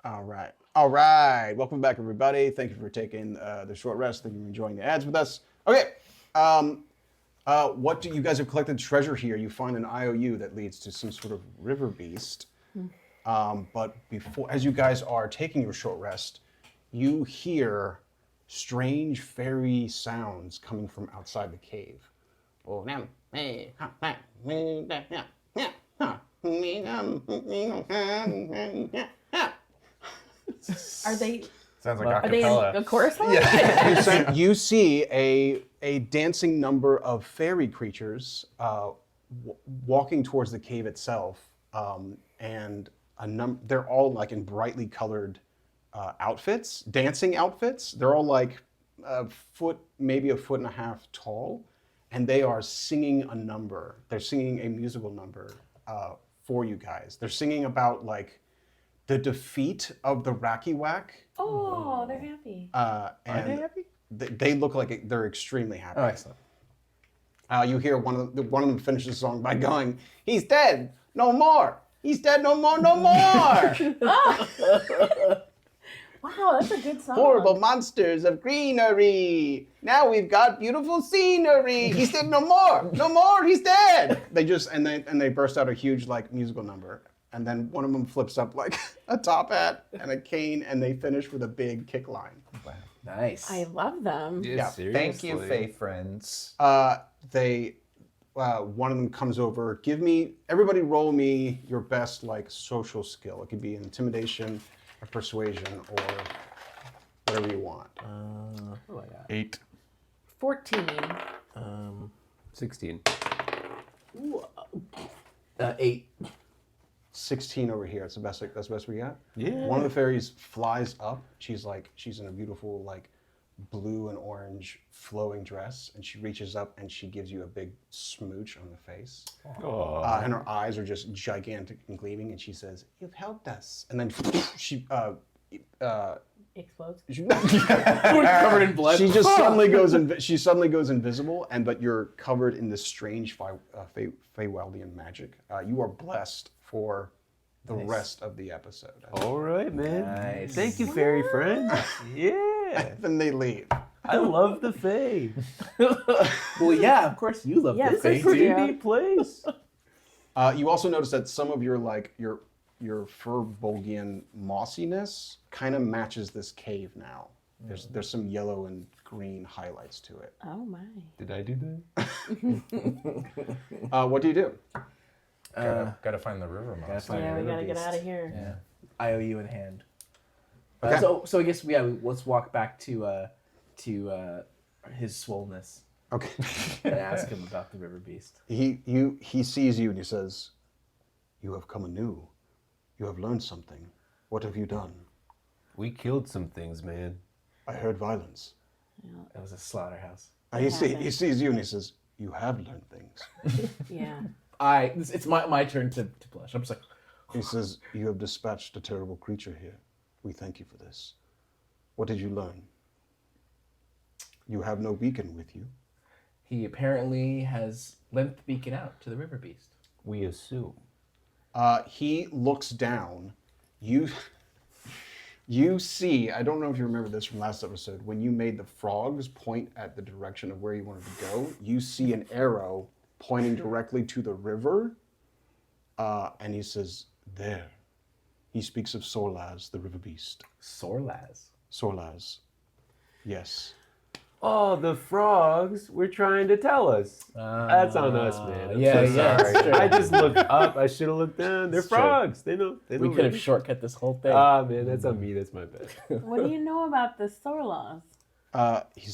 All right. All right. Welcome back, everybody. Thank you for taking the short rest. Thank you for enjoying the ads with us. Okay. What do you guys have collected treasure here? You find an IOU that leads to some sort of river beast. But before, as you guys are taking your short rest, you hear strange fairy sounds coming from outside the cave. Are they? Sounds like Are they in acapella. a chorus line? You see a dancing number of fairy creatures walking towards the cave itself, and they're all like in brightly colored outfits, dancing outfits. They're all like maybe a foot and a half tall, and they are singing a number. They're singing a musical number for you guys. They're singing about like the defeat of the Rakiwak. Oh, they're happy. Are they happy? They look like they're extremely happy. Oh, excellent. You hear one of them finish the song by going, "He's dead, no more. He's dead, no more, no more." Wow, that's a good song. Horrible monsters of greenery. Now we've got beautiful scenery. He's dead, no more, no more. He's dead. They burst out a huge like musical number, and then one of them flips up like a top hat and a cane, and they finish with a big kick line. Nice. I love them. Yeah. Thank you, Fae friends. One of them comes over. Everybody roll me your best like social skill. It could be intimidation, or persuasion, or whatever you want. What do I got? 8. 14. 16. 8. 16 over here. That's the best we got. Yeah. One of the fairies flies up. She's in a beautiful like blue and orange flowing dress, and she reaches up and she gives you a big smooch on the face. And her eyes are just gigantic and gleaming, and she says, "You've helped us." And then she Explodes. Covered in blood. She just suddenly goes invisible, but you're covered in this strange Feywildian magic. You are blessed for the rest of the episode. All right, man. Nice. Thank you, fairy friend. Yeah. Then they leave. I love the Fae. Well, yeah, of course you love Yes, this I thing, do. dude. Neat place. You also notice that some of your Furbolgian mossiness kind of matches this cave now. There's some yellow and green highlights to it. Oh my. Did I do that? What do you do? Gotta find the river monster. find Yeah, we River gotta get Beast. out of here. Yeah. IOU in hand. Okay. So I guess let's walk back to his swollenness Okay. and ask him about the river beast. He sees you and he says, "You have come anew. You have learned something. What have you done?" We killed some things, man. "I heard violence." It was a slaughterhouse. He sees you and he says, "You have learned things." Yeah. It's my turn to blush. I'm just like, He says, "You have dispatched a terrible creature here. We thank you for this. What did you learn?" "You have no beacon with you." he apparently has lent the beacon out to the river beast. We assume. He looks down. You see, I don't know if you remember this from last episode, when you made the frogs point at the direction of where you wanted to go, you see an arrow pointing directly to the river, and he says, "There." He speaks of Sorlaz, the river beast. Sorlaz. Sorlaz. Yes. Oh, the frogs were trying to tell us. That's on us, man. I'm yeah, so yeah, sorry. it's true. I just looked up. I should have looked down. They're It's true. frogs. They know. They We know could have river. shortcut this whole thing. Ah, man, that's on me. That's my bad. What do you know about the Sorlaws? He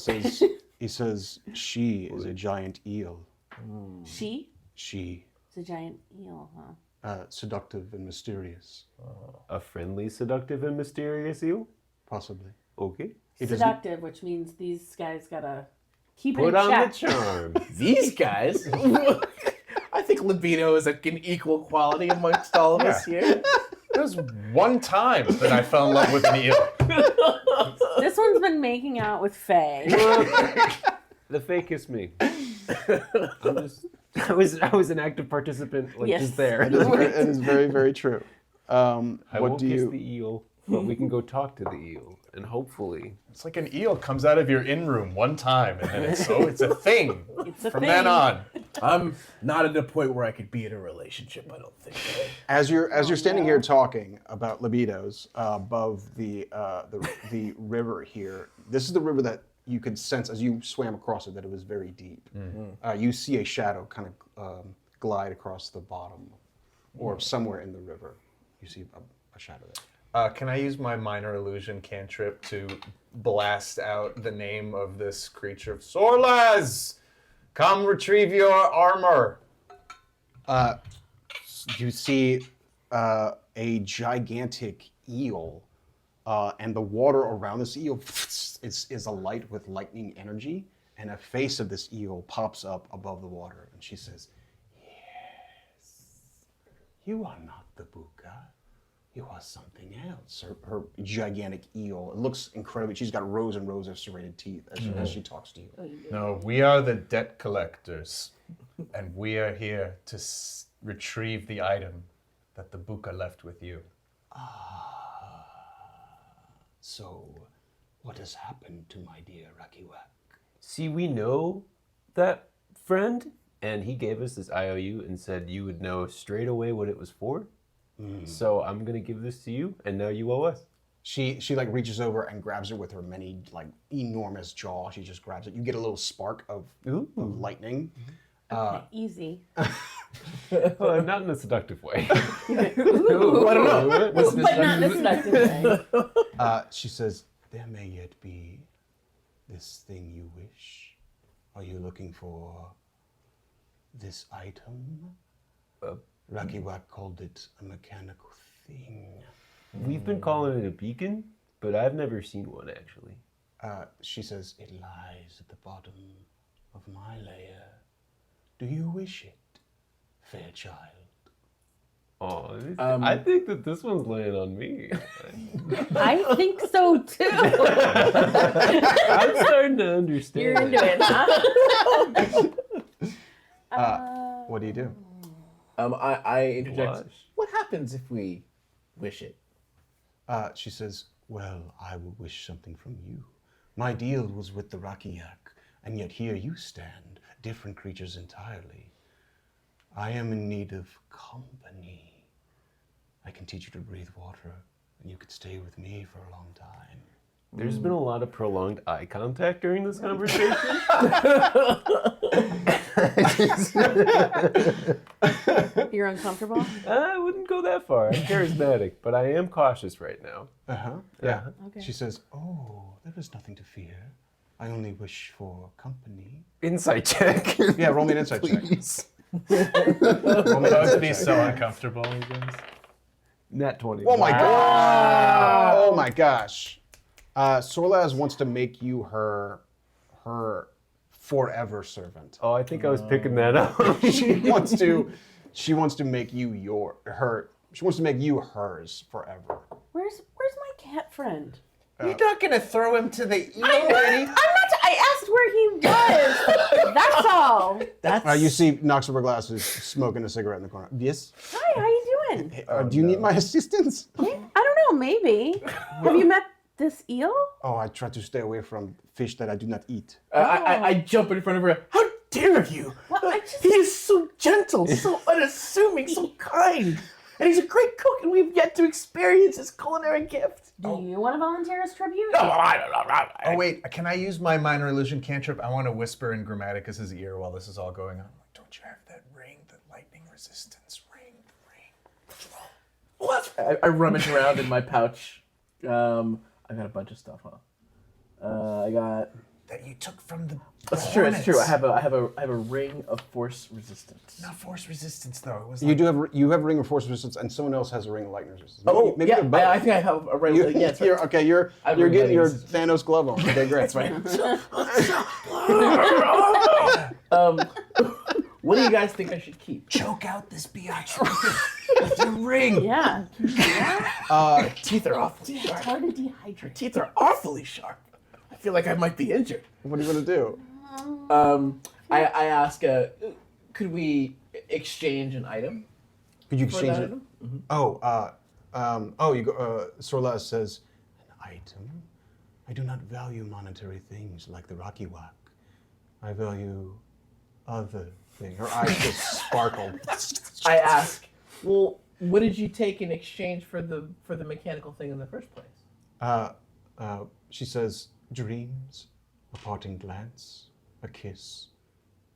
says, "She is a giant eel. She? She, It's a giant eel, huh? seductive and mysterious, A friendly, seductive, and mysterious eel? possibly." Okay. Seductive, which means these guys gotta keep it Put in on check. the charm. These guys. I think libido is an equal quality amongst all of us here. There was one time that I fell in love with an eel. This one's been making out with Faye. The Fae kissed me. I was an active participant, like Yes. just there. It is very, very true. I What won't do kiss you? the eel. but we can go talk to the eel, and hopefully... It's like an eel comes out of your in room one time, and then it's a thing. It's a From thing. then on. I'm not at a point where I could be in a relationship, I don't think. As you're standing here talking about libidos above the river here, this is the river that you could sense as you swam across it that it was very deep. You see a shadow kind of glide across the bottom, or somewhere in the river. You see a shadow there. Can I use my minor illusion cantrip to blast out the name of this creature? Sorlas! Come retrieve your armor. You see a gigantic eel, and the water around this eel is alight with lightning energy, and a face of this eel pops up above the water, and she says, "Yes, you are not the Buka. You are something else." Her gigantic eel. It looks incredible. She's got rows and rows of serrated teeth as she talks to you. No, we are the debt collectors, and we are here to retrieve the item that the Buka left with you. So, what has happened to my dear Rakiwak? See, we know that friend, and he gave us this IOU and said you would know straight away what it was for. So I'm gonna give this to you, and now you owe us. She like reaches over and grabs it with her many like enormous jaw. She just grabs it. You get a little spark of lightning. Easy. Not in a seductive way. Ooh. I don't know. What's this? But not in a seductive way. She says, "There may yet be this thing you wish. Are you looking for this item?" Rakiwak called it a mechanical thing. We've been calling it a beacon, but I've never seen one actually. She says, "It lies at the bottom of my lair. Do you wish it, fair child?" Oh, I think that this one's laying on me. I think so too. I'm starting to understand. You're into it, huh? What do you do? I interject. Blush. What happens if we wish it? She says, "Well, I will wish something from you. My deal was with the Rakiak, and yet here you stand, different creatures entirely. I am in need of company. I can teach you to breathe water, and you could stay with me for a long time." There's been a lot of prolonged eye contact during this conversation. You're uncomfortable? I wouldn't go that far. I'm charismatic, but I am cautious right now. Yeah. Okay. She says, "Oh, there is nothing to fear. I only wish for company." Insight check. Yeah, roll me an insight check. Please. Roll me an That insight would be check. so uncomfortable, you guys. Nat 20. Oh my god! Oh my gosh! Sorlaz wants to make you her forever servant. Oh, I think I was picking that up. She wants to make you She wants to make you hers forever. Where's my cat friend? You're not gonna throw him to the eel, lady. I asked where he was. That's all. That's You see Knox over glasses smoking a cigarette in the corner. Yes. Hi, how you doing? Do you need my assistance? I don't know, maybe. Have you met this eel? Oh, I try to stay away from fish that I do not eat. I jump in front of her. How dare you? Well, I just- He is so gentle, so unassuming, so kind. And he's a great cook, and we've yet to experience his culinary gift. Do you want to volunteer as tribute? Oh wait, can I use my minor illusion cantrip? I want to whisper in Grammaticus's ear while this is all going on. Like, don't you have that ring, the lightning resistance ring? What? I rummage around in my pouch. I got a bunch of stuff, huh? I got. That you took from the. It's true. It's true. I hornets. have a ring of force resistance. Not force resistance though. It was. You have a ring of force resistance, and someone else has a ring of lightning resistance. Oh, maybe yeah. they're both. I think I have a ring. Yeah, that's right. You're okay. You're I have you're a getting your lightning Thanos glove on. Okay, great. That's right. What do you guys think I should keep? Choke out this biatch with your ring. Yeah. Teeth are awfully It's sharp. hard to dehydrate. Teeth are awfully sharp. I feel like I might be injured. What are you gonna do? I ask, could we exchange an item? Could you for exchange that it? item? Oh, Sorlas says, an item? I do not value monetary things like the Rocky Walk. I value other things. Her eyes just sparkle. I ask, well, what did you take in exchange for the mechanical thing in the first place? She says, dreams, a parting glance, a kiss.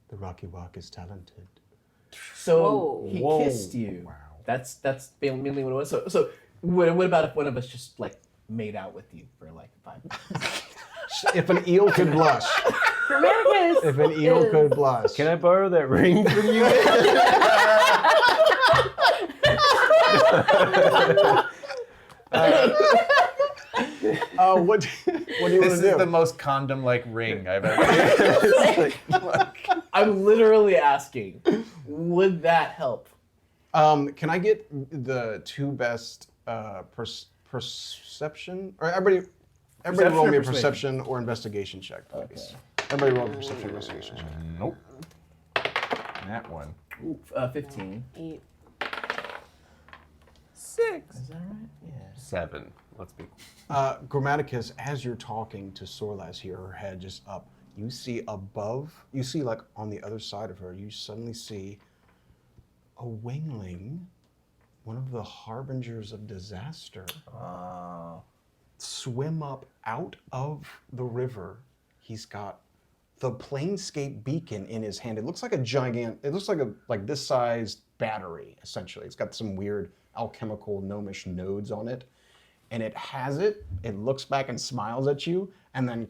The Rocky Walk is talented. So he Whoa. kissed you. Wow. That's mainly what it was. So what about if one of us just like made out with you for like 5 minutes? If an eel could blush. Grammaticus If an eel is- could blush. Can I borrow that ring from you? What do you want This to is do? the most condom-like ring I've ever. I'm literally asking, would that help? Can I get the two best perception? Or everybody Perception roll or me a persuasion? perception or investigation check, please. Everybody roll a perception or investigation check. Nope. That one. Ooh, 15. 8. 6. Is that right? Yeah. 7. Let's be. Grammaticus, as you're talking to Sorlas here, her head just up, you see above, you see like on the other side of her, you suddenly see a wingling, one of the harbingers of disaster, swim up out of the river. He's got the Planescape beacon in his hand. It looks like a like this sized battery, essentially. It's got some weird alchemical gnomish nodes on it. And it looks back and smiles at you, and then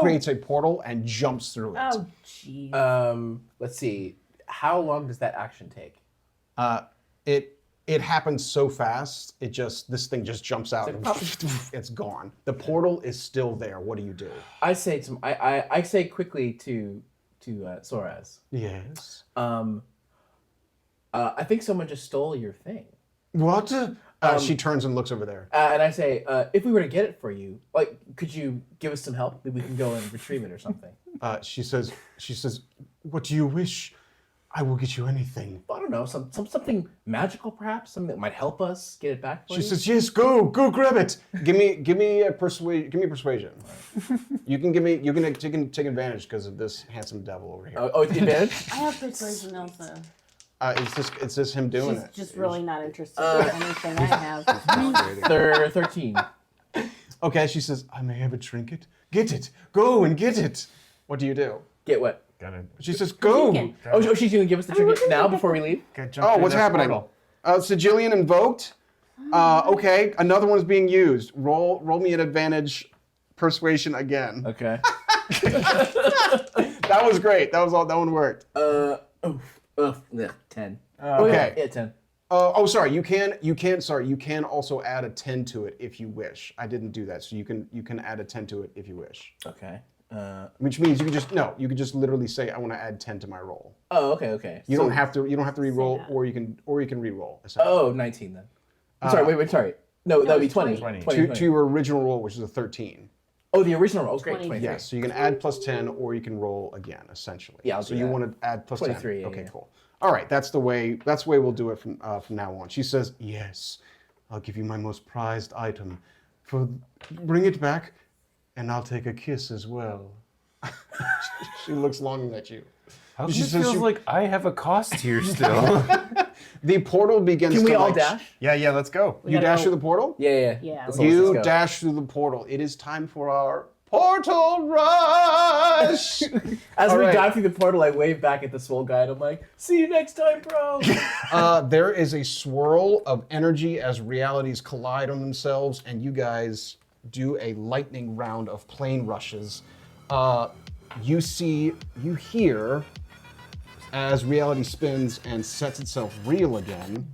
creates a portal and jumps through it. Oh, jeez. Let's see. How long does that action take? It happens so fast. This thing just jumps out and it's gone. The portal is still there. What do you do? I say I say quickly to Soraz. Yes. I think someone just stole your thing. What? She turns and looks over there. And I say, if we were to get it for you, like, could you give us some help? Maybe we can go and retrieve it or something. She says, what do you wish? I will get you anything. I don't know, something magical perhaps, something that might help us get it back for She you. says, yes, go grab it. Give me a persuasion. You can take advantage because of this handsome devil over here. Oh, it's the advantage? I have persuasion also. It's just him doing She's it. just really not interested in anything I have. 13. Okay, she says, I may have a trinket. Get it. Go and get it. What do you do? Get what? Gotta She says, go. Trinket. Oh, she's going to give us the trinket now before we leave? jump Oh, through what's that happening? portal. Sigillian invoked. Okay, another one is being used. Roll me an advantage persuasion again. Okay. That was great. That one worked. Yeah, 10. Okay. Yeah, 10. Sorry. You can also add a 10 to it if you wish. I didn't do that, so you can add a 10 to it if you wish. Okay. Which means you can just literally say, I want to add 10 to my roll. Oh, okay. You So- don't have to re-roll, or you can re-roll. essentially. Oh, 19 then. Sorry. No, that would be 20. 20. To your original roll, which is a 13. Oh, the original roll. Oh, great. 23. 23. Yes, so you can add plus 10, or you can roll again, essentially. Yeah, I'll so do you that. want to add plus 23, 10. yeah, Okay, yeah. cool. All right, that's the way we'll do it from now on. She says, yes, I'll give you my most prized item. Bring it back, and I'll take a kiss as well. She looks longing at you. How come She it says feels you- like I have a cost here still? The portal begins Can to we all like, dash? Yeah, let's go. You dash through the portal? Yeah. Yeah. Let's You go. dash through the portal. It is time for our portal rush! As All we right. dive through the portal, I wave back at the swole guy and I'm like, see you next time, bro. There is a swirl of energy as realities collide on themselves, and you guys do a lightning round of plane rushes. You hear, as reality spins and sets itself real again,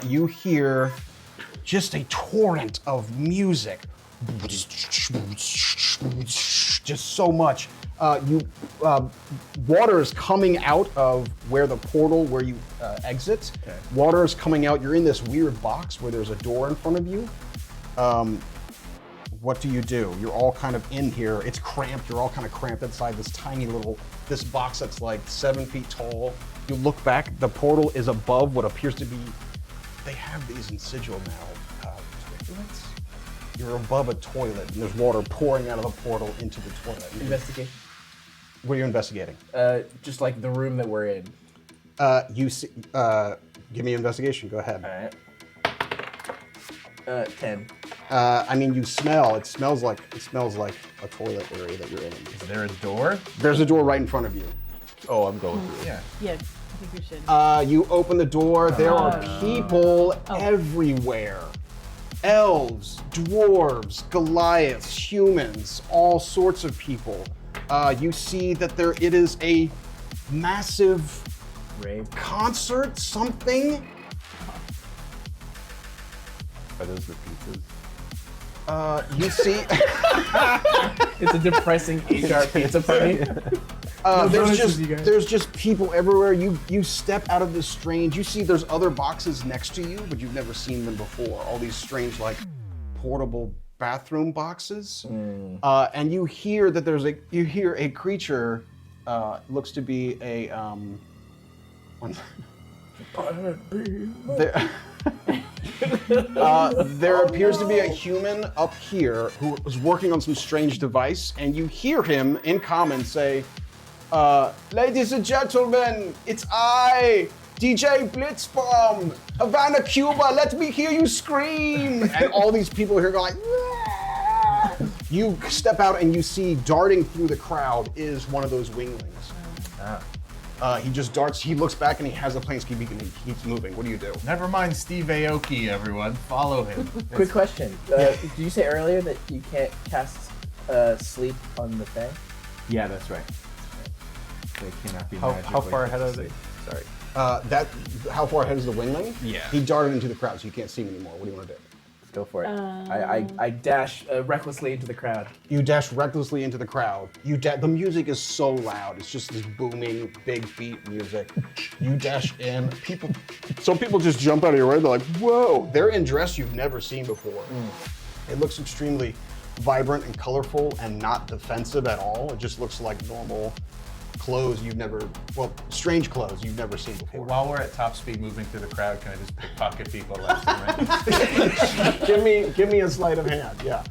you hear just a torrent of music. Just so much. Water is coming out of where you exit. Okay. Water is coming out. You're in this weird box where there's a door in front of you. What do? You're all kind of in here. It's cramped. You're all kind of cramped inside this box that's like 7 feet tall. You look back. The portal is above what appears to be they have these in Sigil now. Toilets? You're above a toilet, and there's water pouring out of the portal into the toilet. Investigation. What are you investigating? Just like the room that we're in. You see. Give me an investigation. Go ahead. All right. 10. I mean, you smell. It smells like a toilet area that you're in. Is there a door? There's a door right in front of you. Oh, I'm going through it. Yeah. Yeah, I think we should. You open the door. There are people everywhere. Elves, dwarves, Goliaths, humans, all sorts of people. You see that it is a massive Rave. concert, something. Are those the pizzas? You see, It's a depressing HR pizza party. there's just people everywhere. You step out of this strange. You see, there's other boxes next to you, but you've never seen them before. All these strange, like, portable bathroom boxes, and you hear that you hear a creature. Looks to be a there appears to be a human up here who is working on some strange device, and you hear him in common say, ladies and gentlemen, it's I, DJ Blitzbomb, Havana, Cuba, let me hear you scream. And all these people here go like, "Ah!" You step out and you see darting through the crowd is one of those winglings. He just darts, he looks back and he has a planescape beacon and he keeps moving. What do you do? Never mind Steve Aoki, everyone. Follow him. Quick question. Did you say earlier that you can't cast sleep on the thing? Yeah, that's right. They cannot be How magically far ahead put are to they? sleep. Sorry. How far ahead is the wingling? Yeah. He darted into the crowd, so you can't see him anymore. What do you want to do? Let's go for it. I dash recklessly into the crowd. You dash recklessly into the crowd. The music is so loud. It's just this booming, big beat music. You dash in. Some people just jump out of your way. They're like, whoa. They're in dress you've never seen before. It looks extremely vibrant and colorful and not defensive at all. It just looks like normal clothes strange clothes you've never seen before. While we're at top speed moving through the crowd, can I just pickpocket people left and right? give me a sleight of hand. Yeah.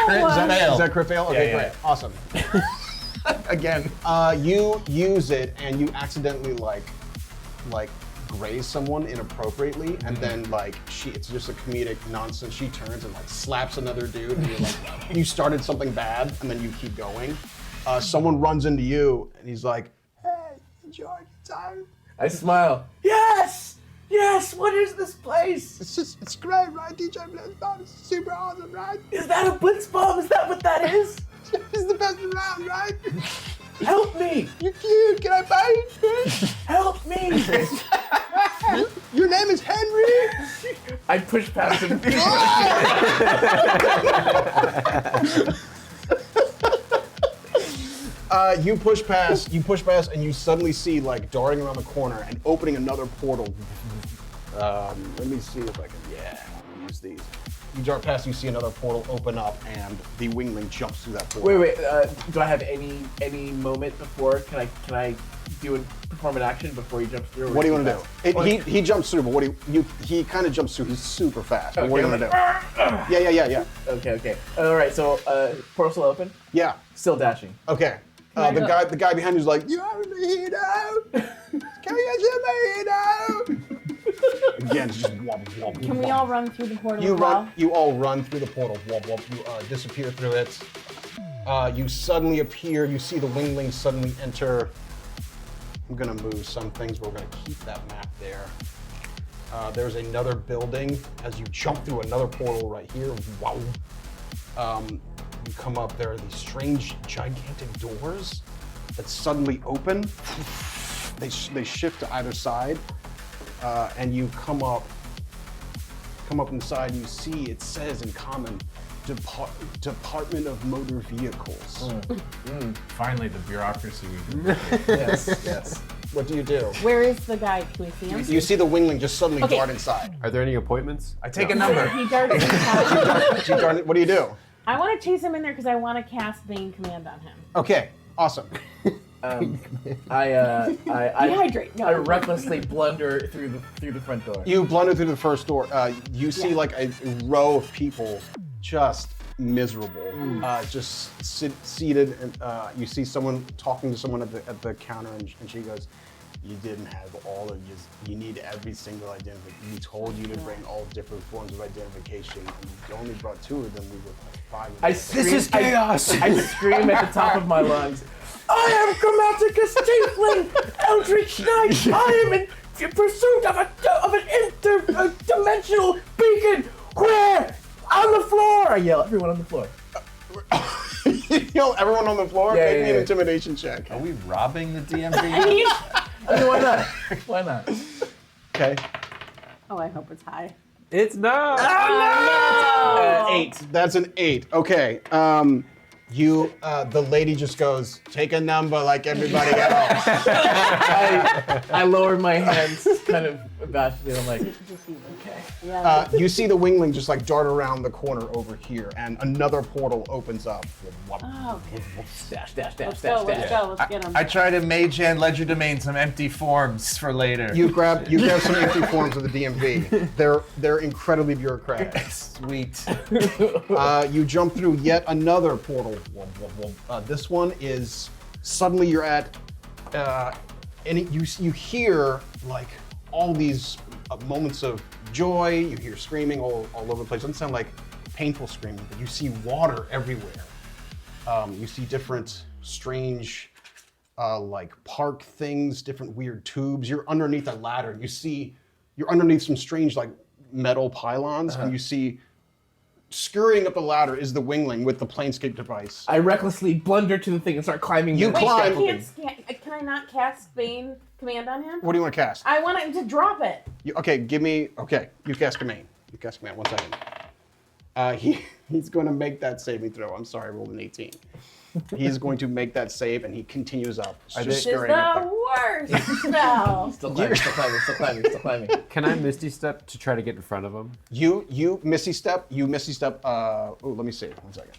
Is Is that crit fail? Okay, Yeah, yeah. great. Awesome. Again. You use it and you accidentally like graze someone inappropriately, and then it's just a comedic nonsense. She turns and slaps another dude, and you're like, you started something bad, and then you keep going. Someone runs into you, and he's like, hey, enjoy your time. I smile. Yes! Yes! What is this place? It's great, right, DJ Blitzbomb? It's super awesome, right? Is that a blitz bomb? Is that what that is? It's the best around, right? Help me! You're cute. Can I buy you? Help me! Your name is Henry. I push past him. You push past, and you suddenly see darting around the corner and opening another portal. Let me see if I can. Yeah, I'll use these. You dart past, you see another portal open up, and the wingling jumps through that portal. Wait. Do I have any moment before? Can I perform an action before he jumps through? What do you want to do? He jumps through, but he kind of jumps through. He's super fast. But what do you want to do? Yeah. Okay. All right. So portal still open. Yeah. Still dashing. Okay. The guy behind you's like, you have a hero? Can we get you a hero? Again, it's just womp, womp, Can we womp. all run through the portal as well? You all run through the portal. Womp, womp. You disappear through it. You suddenly appear. You see the wingling suddenly enter. I'm gonna move some things, but we're gonna keep that map there. There's another building as you jump through another portal right here. Wow. You come up. There are these strange, gigantic doors that suddenly open. They shift to either side. And you come up inside and you see it says in common, Department of Motor Vehicles. Finally, the bureaucracy. Yes. What do you do? Where is the guy? Can we see him? You see the wingling just suddenly Okay. dart inside. Are there any appointments? I take a number. He darts inside. What do you do? I want to chase him in there because I want to cast Bane Command on him. Okay, awesome. Dehydrate. No. I recklessly blunder through the front door. You blunder through the first door. You see like a row of people just miserable, just seated, and you see someone talking to someone at the counter, and she goes, "You didn't have all of you. You need every single identification. We told you to bring all different forms of identification, and you only brought 2 of them. We were 5 of them." This is chaos! I scream at the top of my lungs. I am Grammaticus Tiefling, Eldritch Knight. I am in pursuit of an interdimensional beacon. Where? On the floor! I yell. Everyone on the floor. You yell everyone on the floor. Yeah, Make me yeah, an yeah. intimidation check. Are we robbing the DMV? I mean, why not? Why not? Okay. Oh, I hope it's high. It's not. 8. That's an 8. Okay. The lady just goes, "Take a number like everybody else." I lowered my hands kind of abashedly. I'm like, Okay. Yeah. You see the wingling just like dart around the corner over here, and another portal opens up. Oh, okay. dash. Let's go. Let's go. Let's get him. I try to mage hand ledger domain some empty forms for later. You grab some empty forms of the DMV. They're incredibly bureaucratic. Sweet. You jump through yet another portal. This one is suddenly you're at, and you hear like all these moments of joy. You hear screaming all over the place. It doesn't sound like painful screaming, but you see water everywhere. You see different strange, like park things, different weird tubes. You're underneath a ladder. You're underneath some strange like metal pylons, and you see. Scurrying up the ladder is the wingling with the planescape device. I recklessly blunder to the thing and start climbing. You the Wait, I climb. can I not cast Bane command on him? What do you want to cast? I want him to drop it. You cast command. You cast command. 1 second. He's going to make that saving throw. I'm sorry, I rolled an 18. He's going to make that save, and he continues up. This Just is scurrying up the worst spell. Still climbing. Can I Misty Step to try to get in front of him? You Misty Step. Let me see. 1 second.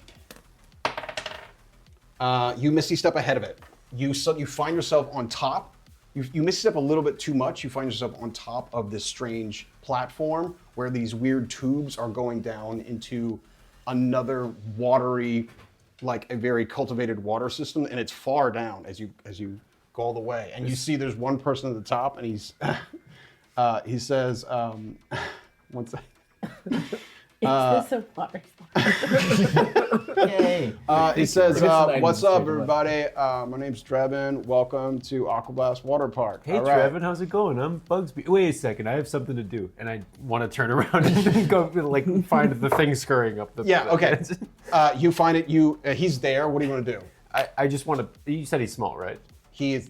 You Misty Step ahead of it. You find yourself on top. You Misty Step a little bit too much. You find yourself on top of this strange platform where these weird tubes are going down into another watery, like a very cultivated water system, and it's far down as you go all the way. And you see there's one person at the top, and he says, 1 second. Is this a water Yay. He says, Christmas "What's items, up, take them everybody? My name's Drebin. Welcome to Aquablast Water Park." Hey, All right. Trevin, how's it going? I'm Bugsby. Wait a second, I have something to do, and I want to turn around and go like find the thing scurrying up the. Yeah. Okay. You find it. He's there. What do you want to do? I just want to. You said he's small, right? These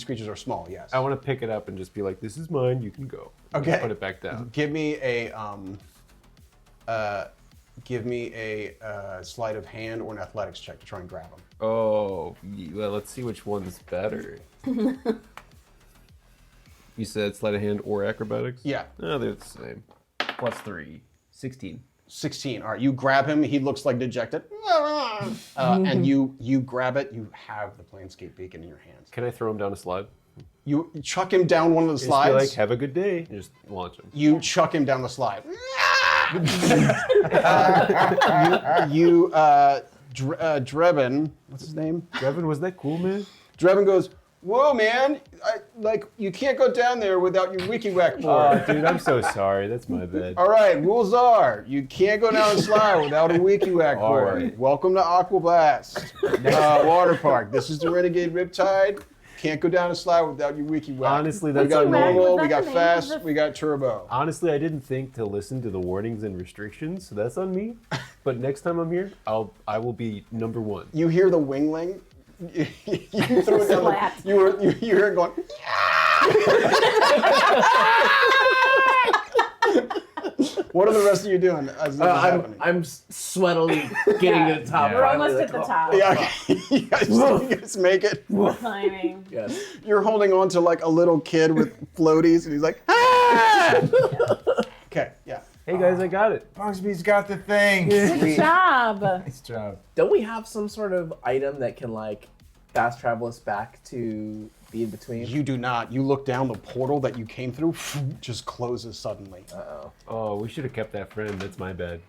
creatures are small. Yes. I want to pick it up and just be like, "This is mine. You can go." And Okay. Put it back down. Give me a sleight of hand or an athletics check to try and grab him. Oh, well, let's see which one's better. You said sleight of hand or acrobatics? Yeah. Oh, they're the same. +3. 16. 16. All right. You grab him. He looks like dejected. And you grab it. You have the planescape beacon in your hands. Can I throw him down a slide? You chuck him down one of the Just be slides. like, have a good day. And just launch him. You chuck him down the slide. Drebin, what's his name? Devin, was that cool, man? Drebin goes, "Whoa, man! You can't go down there without your wiki-wack board." Oh, dude, I'm so sorry. That's my bad. All right, rules are, you can't go down the slide without a wiki-wack All board. right. Welcome to Aquablast Water Park. This is the Renegade Riptide. Can't go down a slide without your wiki-wack. Honestly, we that's got Wiki-wack, normal, was we that got the name fast, of the- we got turbo. Honestly, I didn't think to listen to the warnings and restrictions, so that's on me. But next time I'm here, I will be number 1. You hear the wingling. You threw it down. Splat. You hear it going. What are the rest of you doing as this is happening? I'm sweatily getting to the top. We're almost at the top. Yeah, you guys make it. Climbing. Yes. You're holding on to like a little kid with floaties, and he's like, "Ah!" Okay, yeah. Hey guys, I got it. Bugsby's got the thing. Good job. Nice job. Don't we have some sort of item that can like fast travel us back to the in between? You do not. You look down, the portal that you came through just closes suddenly. Oh, we should have kept that friend. That's my bad.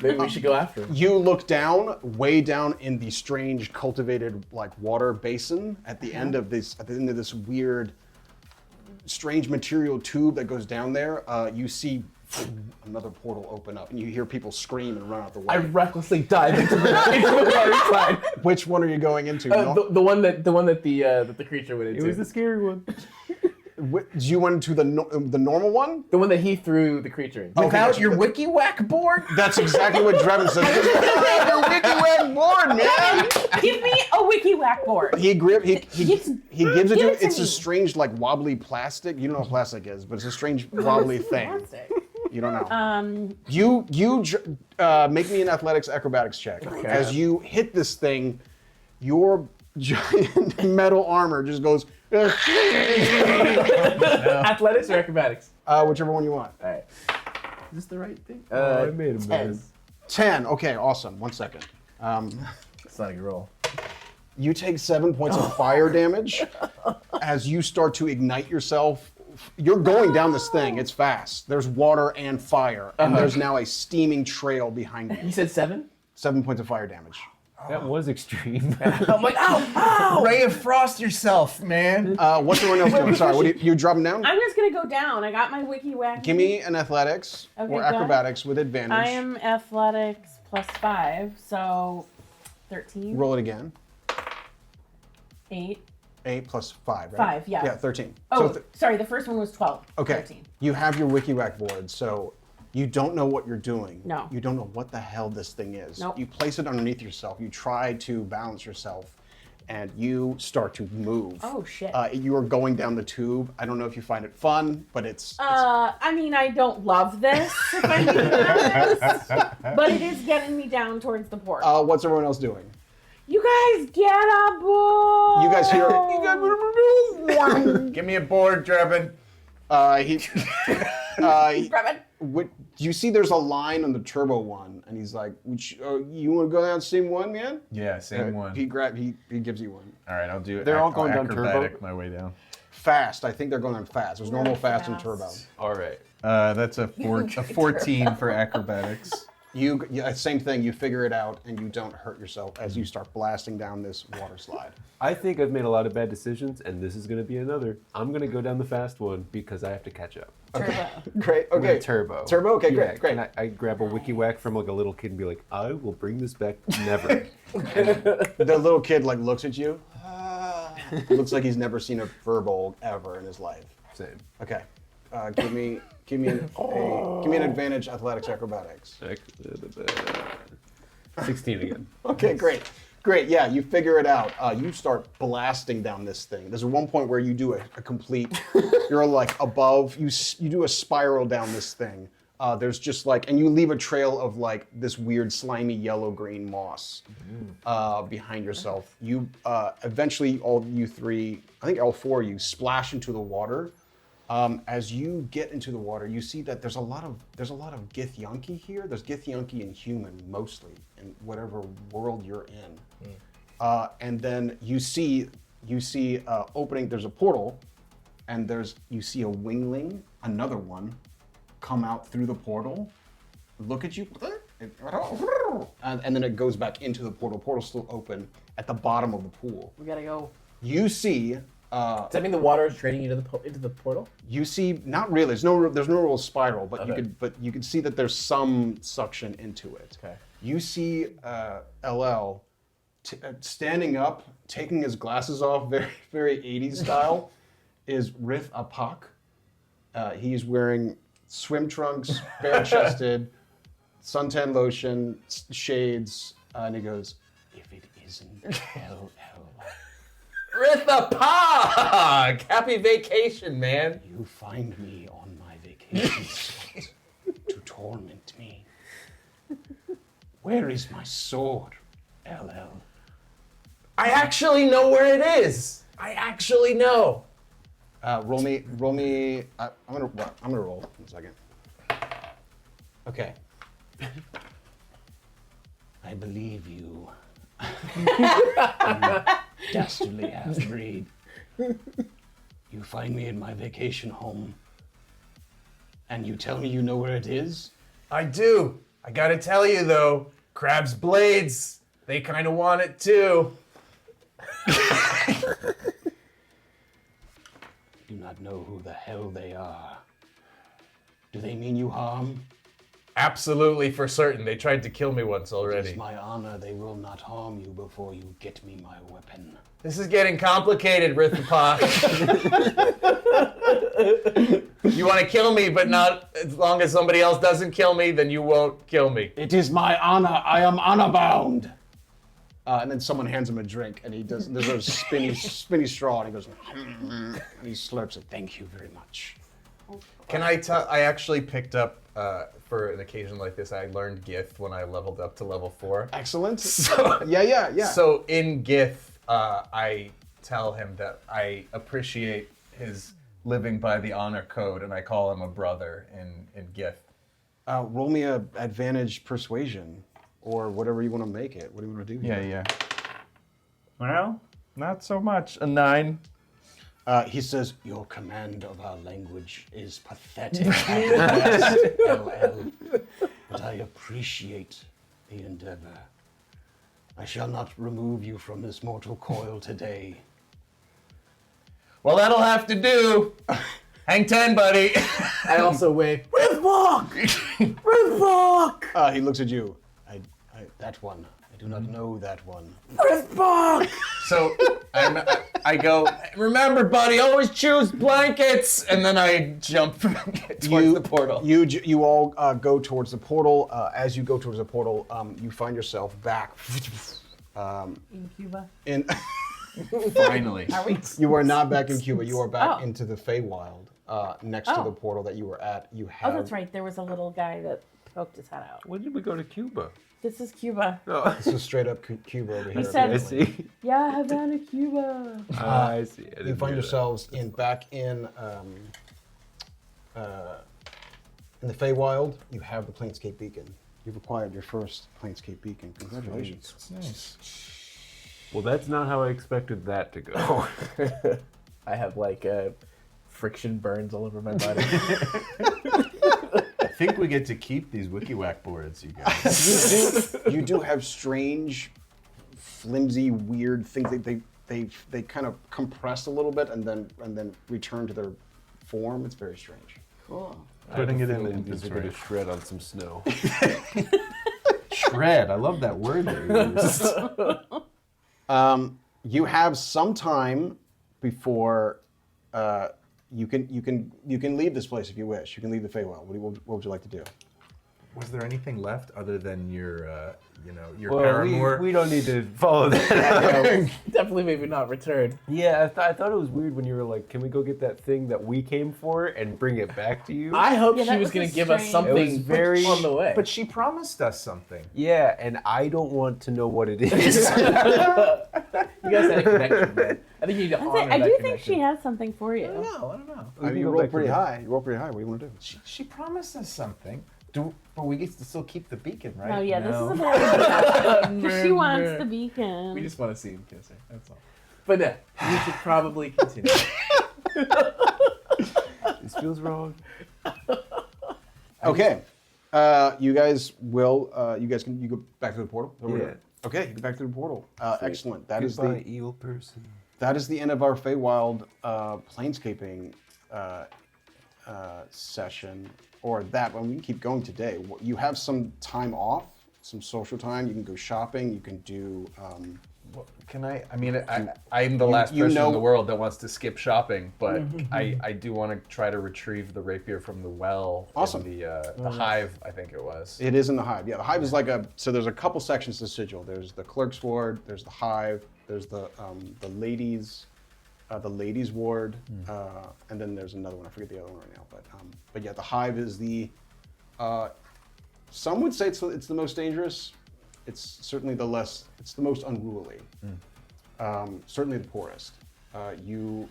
Maybe we should go after him. You look down, way down in the strange cultivated like water basin at the end of this weird, strange material tube that goes down there. You see another portal open up, and you hear people scream and run out the way. I recklessly dive into the water slide. Which one are you going into? The one that the creature went into. It was the scary one. Do you went into the normal one? The one that he threw the creature in. Without your wiki-whack board? That's exactly what Drebin says. Your wiki-whack board, man. Give me a wiki whack board. He gives it to you. Give it to It's me. a strange, like wobbly plastic. You don't know what plastic is, but it's a strange wobbly thing. Plastic. You don't know. You make me an athletics acrobatics check. Okay. As you hit this thing, your giant metal armor just goes. Athletics or acrobatics? Whichever one you want. All right. Is this the right thing? I made a 10. mess. 10. Okay, awesome. 1 second. It's not a good roll. You take 7 points of fire damage as you start to ignite yourself. You're going down this thing. It's fast. There's water and fire, and there's now a steaming trail behind You you. said 7? 7 points of fire damage. That was extreme. I'm like, ow! Ray of Frost yourself, man. What's everyone else doing? Sorry, what do you dropping down? I'm just gonna go down. I got my wiki whack. Give me an athletics Okay, or go acrobatics with advantage. I am athletics plus 5, so 13. Roll it again. 8. 8 plus 5, right? 5, yeah. Yeah, 13. Oh, sorry, the first one was 12. Okay. 13. You have your wiki-whack board, so you don't know what you're doing. No. You don't know what the hell this thing is. Nope. You place it underneath yourself. You try to balance yourself, and you start to move. Oh, shit. You are going down the tube. I don't know if you find it fun, but it's I mean, I don't love this, if I'm being honest, but it is getting me down towards the port. what's everyone else doing? You guys get a board! You guys hear it. Give me a board, Drebin. Grab it. You see there's a line on the turbo one, and he's like, you want to go down the same one, man? Yeah, same one. He gives you one. All right, I'll do it. They're all going down turbo? acrobatic my way down. Fast. I think they're going on fast. There's normal, fast, and turbo. All right. That's a 14 for acrobatics. Same thing. You figure it out, and you don't hurt yourself as you start blasting down this water slide. I think I've made a lot of bad decisions, and this is going to be another. I'm going to go down the fast one because I have to catch up. Turbo. Great. I'm Okay. gonna turbo. Turbo. Okay. Yeah, Great. Can I grab a wiki whack from like a little kid and be like, I will bring this back never. The little kid like looks at you. Looks like he's never seen a furball ever in his life. Same. Okay. Give me an advantage athletics acrobatics. 16 again. Okay, great. Great, yeah, you figure it out. You start blasting down this thing. There's one point where you do a complete, you're like above, you do a spiral down this thing. There's just like, and you leave a trail of like this weird slimy yellow-green moss behind yourself. You, eventually all you three, I think all four of you, splash into the water. As you get into the water, you see that there's a lot of Githyanki here. There's Githyanki and human mostly in whatever world you're in. And then you see opening. There's a portal, and you see a wingling, another one, come out through the portal, look at you, and then it goes back into the portal. Portal's still open at the bottom of the pool. We gotta go. You see. Does that mean the water is draining into the portal? You see, not really. There's no real spiral, but you can see that there's some suction into it. Okay. You see LL standing up, taking his glasses off, very very 80s style, is Rith Apak. He's wearing swim trunks, bare-chested, suntan lotion, shades, and he goes, "If it isn't LL." Ritha Pog! Happy vacation, man. You find me on my vacation spot to torment me. Where is my sword, LL? I actually know where it is. I actually know. Roll me. I'm gonna roll in a second. Okay. I believe you, Dastardly half-breed. You find me in my vacation home, and you tell me you know where it is? I do. I gotta tell you though, Crab's blades, they kind of want it too. Do not know who the hell they are. Do they mean you harm? Absolutely for certain. They tried to kill me once It already. is my honor they will not harm you before you get me my weapon. This is getting complicated, Rithapok. You want to kill me, but not as long as somebody else doesn't kill me, then you won't kill me. It is my honor. I am honor bound. And then someone hands him a drink, and he does. There's a spinny straw, and he goes, and he slurps it. Thank you very much. Can I tell? I actually picked up for an occasion like this. I learned Gith when I leveled up to level 4. Excellent. So, Yeah. So in Gith, I tell him that I appreciate his living by the honor code, and I call him a brother in Gith. Roll me a advantage persuasion, or whatever you want to make it. What do you want to do? Yeah. Well, not so much. A 9. He says, your command of our language is pathetic at best, LL, but I appreciate the endeavor. I shall not remove you from this mortal coil today. Well, that'll have to do. Hang 10, buddy. I also wave. Rithbok! Rithbok! He looks at you. That one. I do not know that one. Rithbok! So I go, remember, buddy, always choose blankets. And then I jump towards the portal. You all go towards the portal. As you go towards the portal, you find yourself back. In Cuba. In Finally. Are we? You are not back in Cuba. You are back Oh. into the Feywild, next to Oh. the portal that you were at. You Oh, have. that's right. There was a little guy that poked his head out. When did we go to Cuba? This is Cuba. Oh, This is straight up Cuba over here. said- I see. Yeah, Havana, Cuba. I see. I You didn't find hear that. yourselves back in the Feywild. You have the Planescape Beacon. You've acquired your first Planescape Beacon. Congratulations. Nice. Well, that's not how I expected that to go. I have like friction burns all over my body. I think we get to keep these WikiWhack boards, you guys. You do have strange, flimsy, weird things. They kind of compress a little bit and then return to their form. It's very strange. Cool. Putting it in Feeling these are inventory. going to shred on some snow. Shred. I love that word that you used. You have some time before you can leave this place if you wish. You can leave the Feywild. What would you like to do? Was there anything left other than your Well, paramour? we don't need to follow that. Definitely maybe not return. Yeah, I thought it was weird when you were like, can we go get that thing that we came for and bring it back to you? I hope Yeah, she that was was going a to give us strange- something It was very- on the way. But she promised us something. Yeah, and I don't want to know what it is. you guys had a connection, man. I think you need to honor I that do think connection. she has something for you. I don't know. I mean, you go roll back to pretty the- high. You roll pretty high. What do you want to do? She promised us something. But we get to still keep the beacon, right? Oh yeah, No. this is a very because she wants the beacon. We just want to see him kiss her. That's all. But no, we should probably continue. This feels wrong. Okay. You guys can go back to the portal? Is that what we're Yeah. doing? Okay, you go back to the portal. Excellent. That is Goodbye, evil person. that is the end of our Feywild planescaping session. Or that, well, we can keep going today. You have some time off, some social time. You can go shopping. You can do. Can I? I mean, I'm the last person know- in the world that wants to skip shopping, but I do want to try to retrieve the rapier from the well. Awesome. In the hive, I think it was. It is in the hive. Yeah, the hive is like so there's a couple sections to the sigil. There's the clerk's ward. There's the hive. There's the ladies' ward, and then there's another one. I forget the other one right now. But yeah, the hive is the. Some would say it's the most dangerous. It's certainly it's the most unruly. Certainly the poorest. You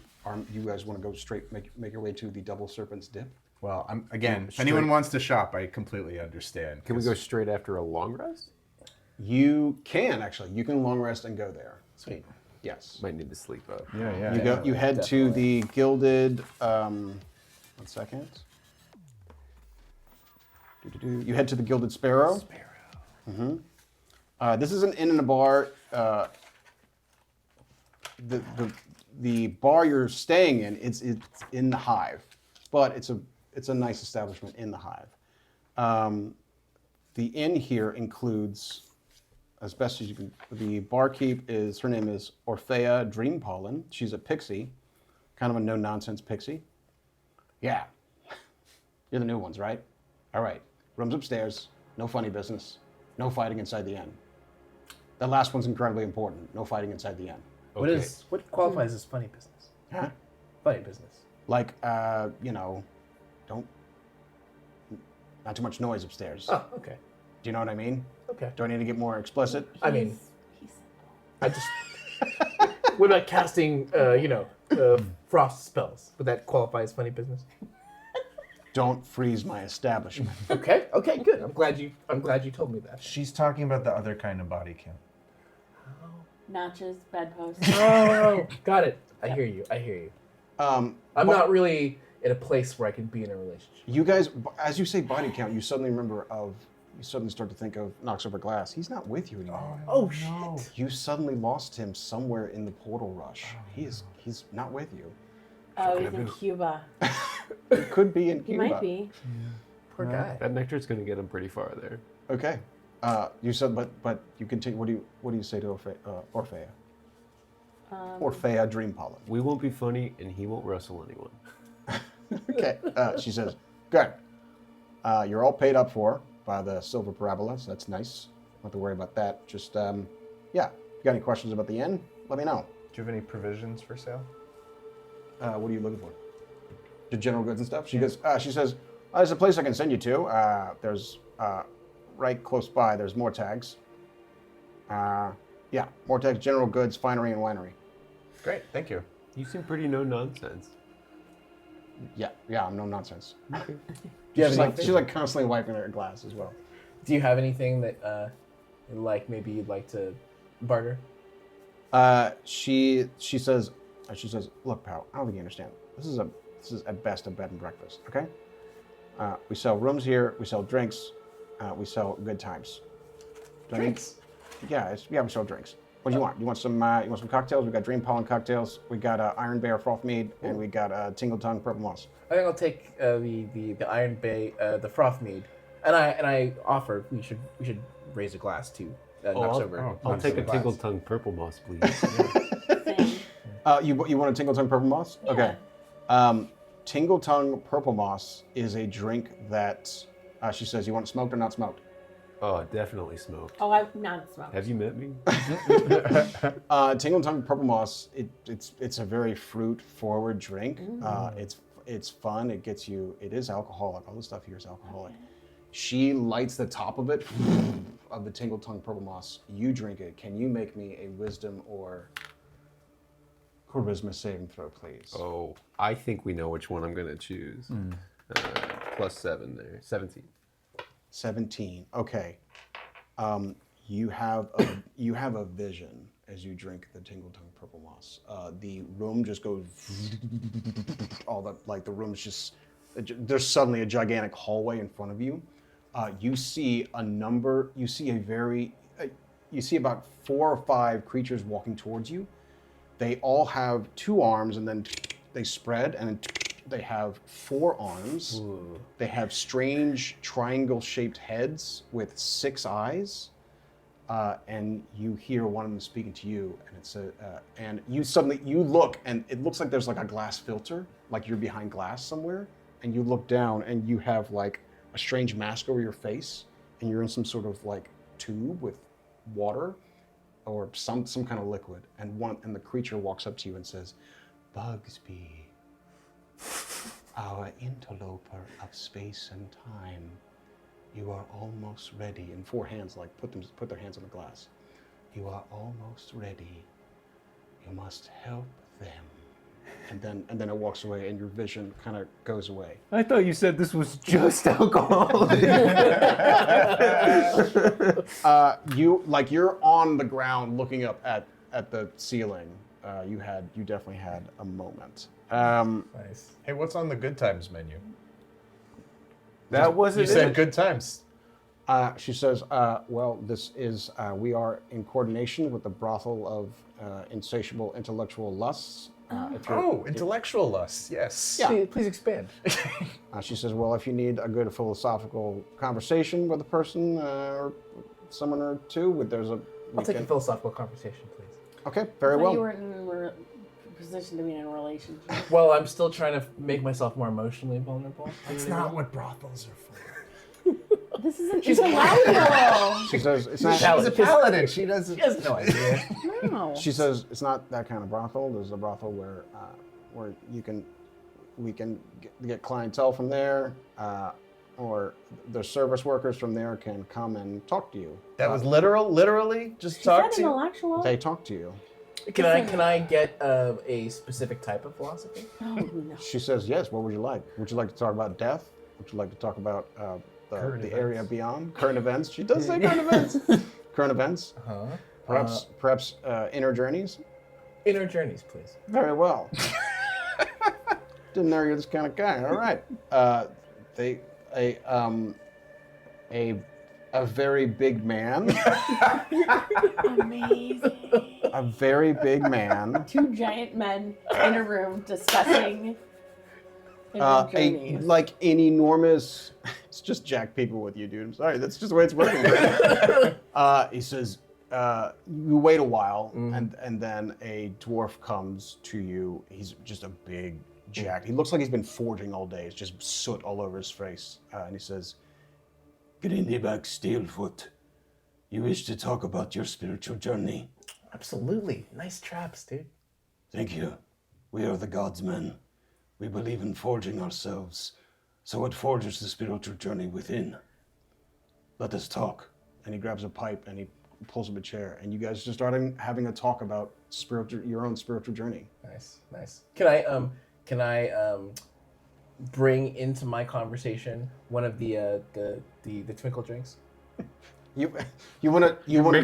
guys want to go straight, make your way to the Double Serpent's Dip? Well, if anyone wants to shop, I completely understand. Can we go straight after a long rest? You can actually. You can long rest and go there. Sweet. Yes. Might need to sleep up. Yeah. You go. You head to the gilded. 1 second. You head to the Gilded Sparrow. This is an inn and a bar. The bar you're staying in, it's in the Hive, but it's a nice establishment in the Hive. The inn here includes, as best as you can, the barkeep is, her name is Orphea Dreampollen. She's a pixie, kind of a no-nonsense pixie. Yeah, you're the new ones, right? All right, rooms upstairs, no funny business, no fighting inside the inn. That last one's incredibly important, no fighting inside the inn. Okay. What qualifies as funny business? Huh? Funny business. Like, not too much noise upstairs. Oh, okay. Do you know what I mean? Okay. Do I need to get more explicit? I mean, He's I just. What about casting, frost spells? Would that qualify as funny business? Don't freeze my establishment. Okay. Okay. Good. I'm glad you told me that. She's talking about the other kind of body count. notches, bedposts. Oh, got it. I hear you. I'm But not really in a place where I can be in a relationship. You guys, as you say body count, you suddenly start to think of Knocks Over Glass. He's not with you anymore. Oh shit. You suddenly lost him somewhere in the portal rush. He's not with you. Oh, he's in Cuba. He could be in He Cuba. might be. Poor guy. That nectar's going to get him pretty far there. Okay. You said, but you continue. What do you say to Orphea? Orphea Dreampollen. We won't be funny, and he won't wrestle anyone. Okay. She says, good. You're all paid up for by the silver parabola, so that's nice. Don't have to worry about that. Just, yeah. If you got any questions about the inn, let me know. Do you have any provisions for sale? What are you looking for? The general goods and stuff? She goes, she says, there's a place I can send you to. There's, right close by, there's more tags. Yeah, more tags, general goods, finery, and winery. Great, thank you. You seem pretty no nonsense. Yeah, I'm no nonsense. Do you have anything? She's like constantly wiping her glass as well. Do you have anything that, maybe you'd like to barter? She says, look, pal, I don't think you understand. This is at best a bed and breakfast. Okay. We sell rooms here. We sell drinks. We sell good times. Drinks? Yeah, we sell drinks. What do you want? You want some cocktails? We got Dream Pollen cocktails. We got Iron Bear Froth Mead, and we got Tingle Tongue Purple Moss. I think I'll take the Iron Bay, the froth mead, and I offer we should raise a glass to knocks over. I'll take a Tingle Tongue Purple Moss, please. Same. You want a Tingle Tongue Purple Moss? Yeah. Okay. Tingle Tongue Purple Moss is a drink that she says, you want it smoked or not smoked? Oh, definitely smoked. Oh, I've not smoked. Have you met me? Tingle Tongue Purple Moss, it's a very fruit-forward drink. It's fun. It gets you. It is alcoholic. All the stuff here is alcoholic. Okay. She lights the top of it, of the Tingle Tongue Purple Moss. You drink it. Can you make me a wisdom or charisma saving throw, please? Oh, I think we know which one I'm going to choose. +7 there. 17. 17. Okay. You have a vision as you drink the Tingle Tongue Purple Moss. The room just goes the room is just, there's suddenly a gigantic hallway in front of you. You see about 4 or 5 creatures walking towards you. They all have 2 arms, and then they spread, and then they have 4 arms. Ooh. They have strange triangle-shaped heads with 6 eyes. And you hear one of them speaking to you, and you look, and it looks like there's like a glass filter, like you're behind glass somewhere, and you look down, and you have like a strange mask over your face, and you're in some sort of like tube with water or some kind of liquid, and the creature walks up to you and says, "Bugsby, our interloper of space and time. You are almost ready." And 4 hands put their hands on the glass. "You are almost ready. You must help them." and then it walks away, and your vision kind of goes away. I thought you said this was just alcohol. You're on the ground looking up at the ceiling. You definitely had a moment. Nice. Hey, what's on the good times menu? That wasn't You said it. good times. She says, well, this is, we are in coordination with the brothel of insatiable intellectual lusts. If you're- Oh, intellectual lusts, yes. Yeah. Please expand. She says, well, if you need a good philosophical conversation with a person or someone or two, I'll take a philosophical conversation, please. Okay, very I thought well. you weren't in a position to be in a relationship. Well, I'm still trying to make myself more emotionally vulnerable. That's not what brothels are for. This isn't. She's allowable. She says, it's not. She's a paladin. She doesn't. She has no idea. No. She says it's not that kind of brothel. There's a brothel where we can get clientele from there, or the service workers from there can come and talk to you. That was literally just She talk said to you. intellectual. They talk to you. Can I get a specific type of philosophy? Oh no. She says, yes. What would you like? Would you like to talk about death? Would you like to talk about the area beyond? Current events. She does say current events. Current events. Uh-huh. Perhaps inner journeys. Inner journeys, please. Very well. Didn't know you're this kind of guy. All right. A very big man. Amazing. A very big man. Two giant men in a room discussing their journeys. Like an enormous. It's just jack people with you, dude. I'm sorry. That's just the way it's working. He says, you wait a while, and then a dwarf comes to you. He's just a big jack. He looks like he's been forging all day. It's just soot all over his face. And he says, Grindyback Steelfoot, you wish to talk about your spiritual journey? Absolutely. Nice traps, dude. Thank you. We are the gods' men. We believe in forging ourselves. So what forges the spiritual journey within? Let us talk. And he grabs a pipe and he pulls up a chair. And you guys just start having a talk about your own spiritual journey. Nice. Can I bring into my conversation one of the twinkle drinks? You want to drink one of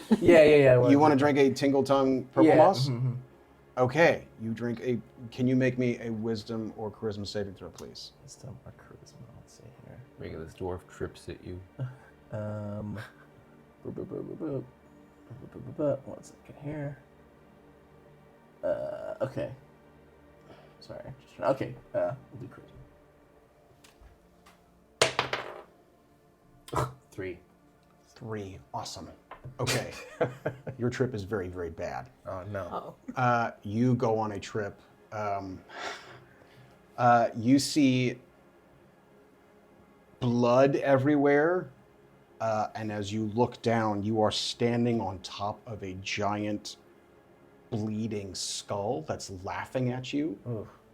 the, Yeah. you want to drink a Tingle Tongue Purple Yeah, Moss? mhm. Okay, you drink a. Can you make me a Wisdom or Charisma saving throw, please? Wisdom or charisma? Let's see here. Making this dwarf trips at you. One second here. Okay. Sorry. Okay. We'll do charisma. 3. 3. Awesome. Okay. Your trip is very, very bad. Oh no. You go on a trip. You see blood everywhere. And as you look down, you are standing on top of a giant bleeding skull that's laughing at you.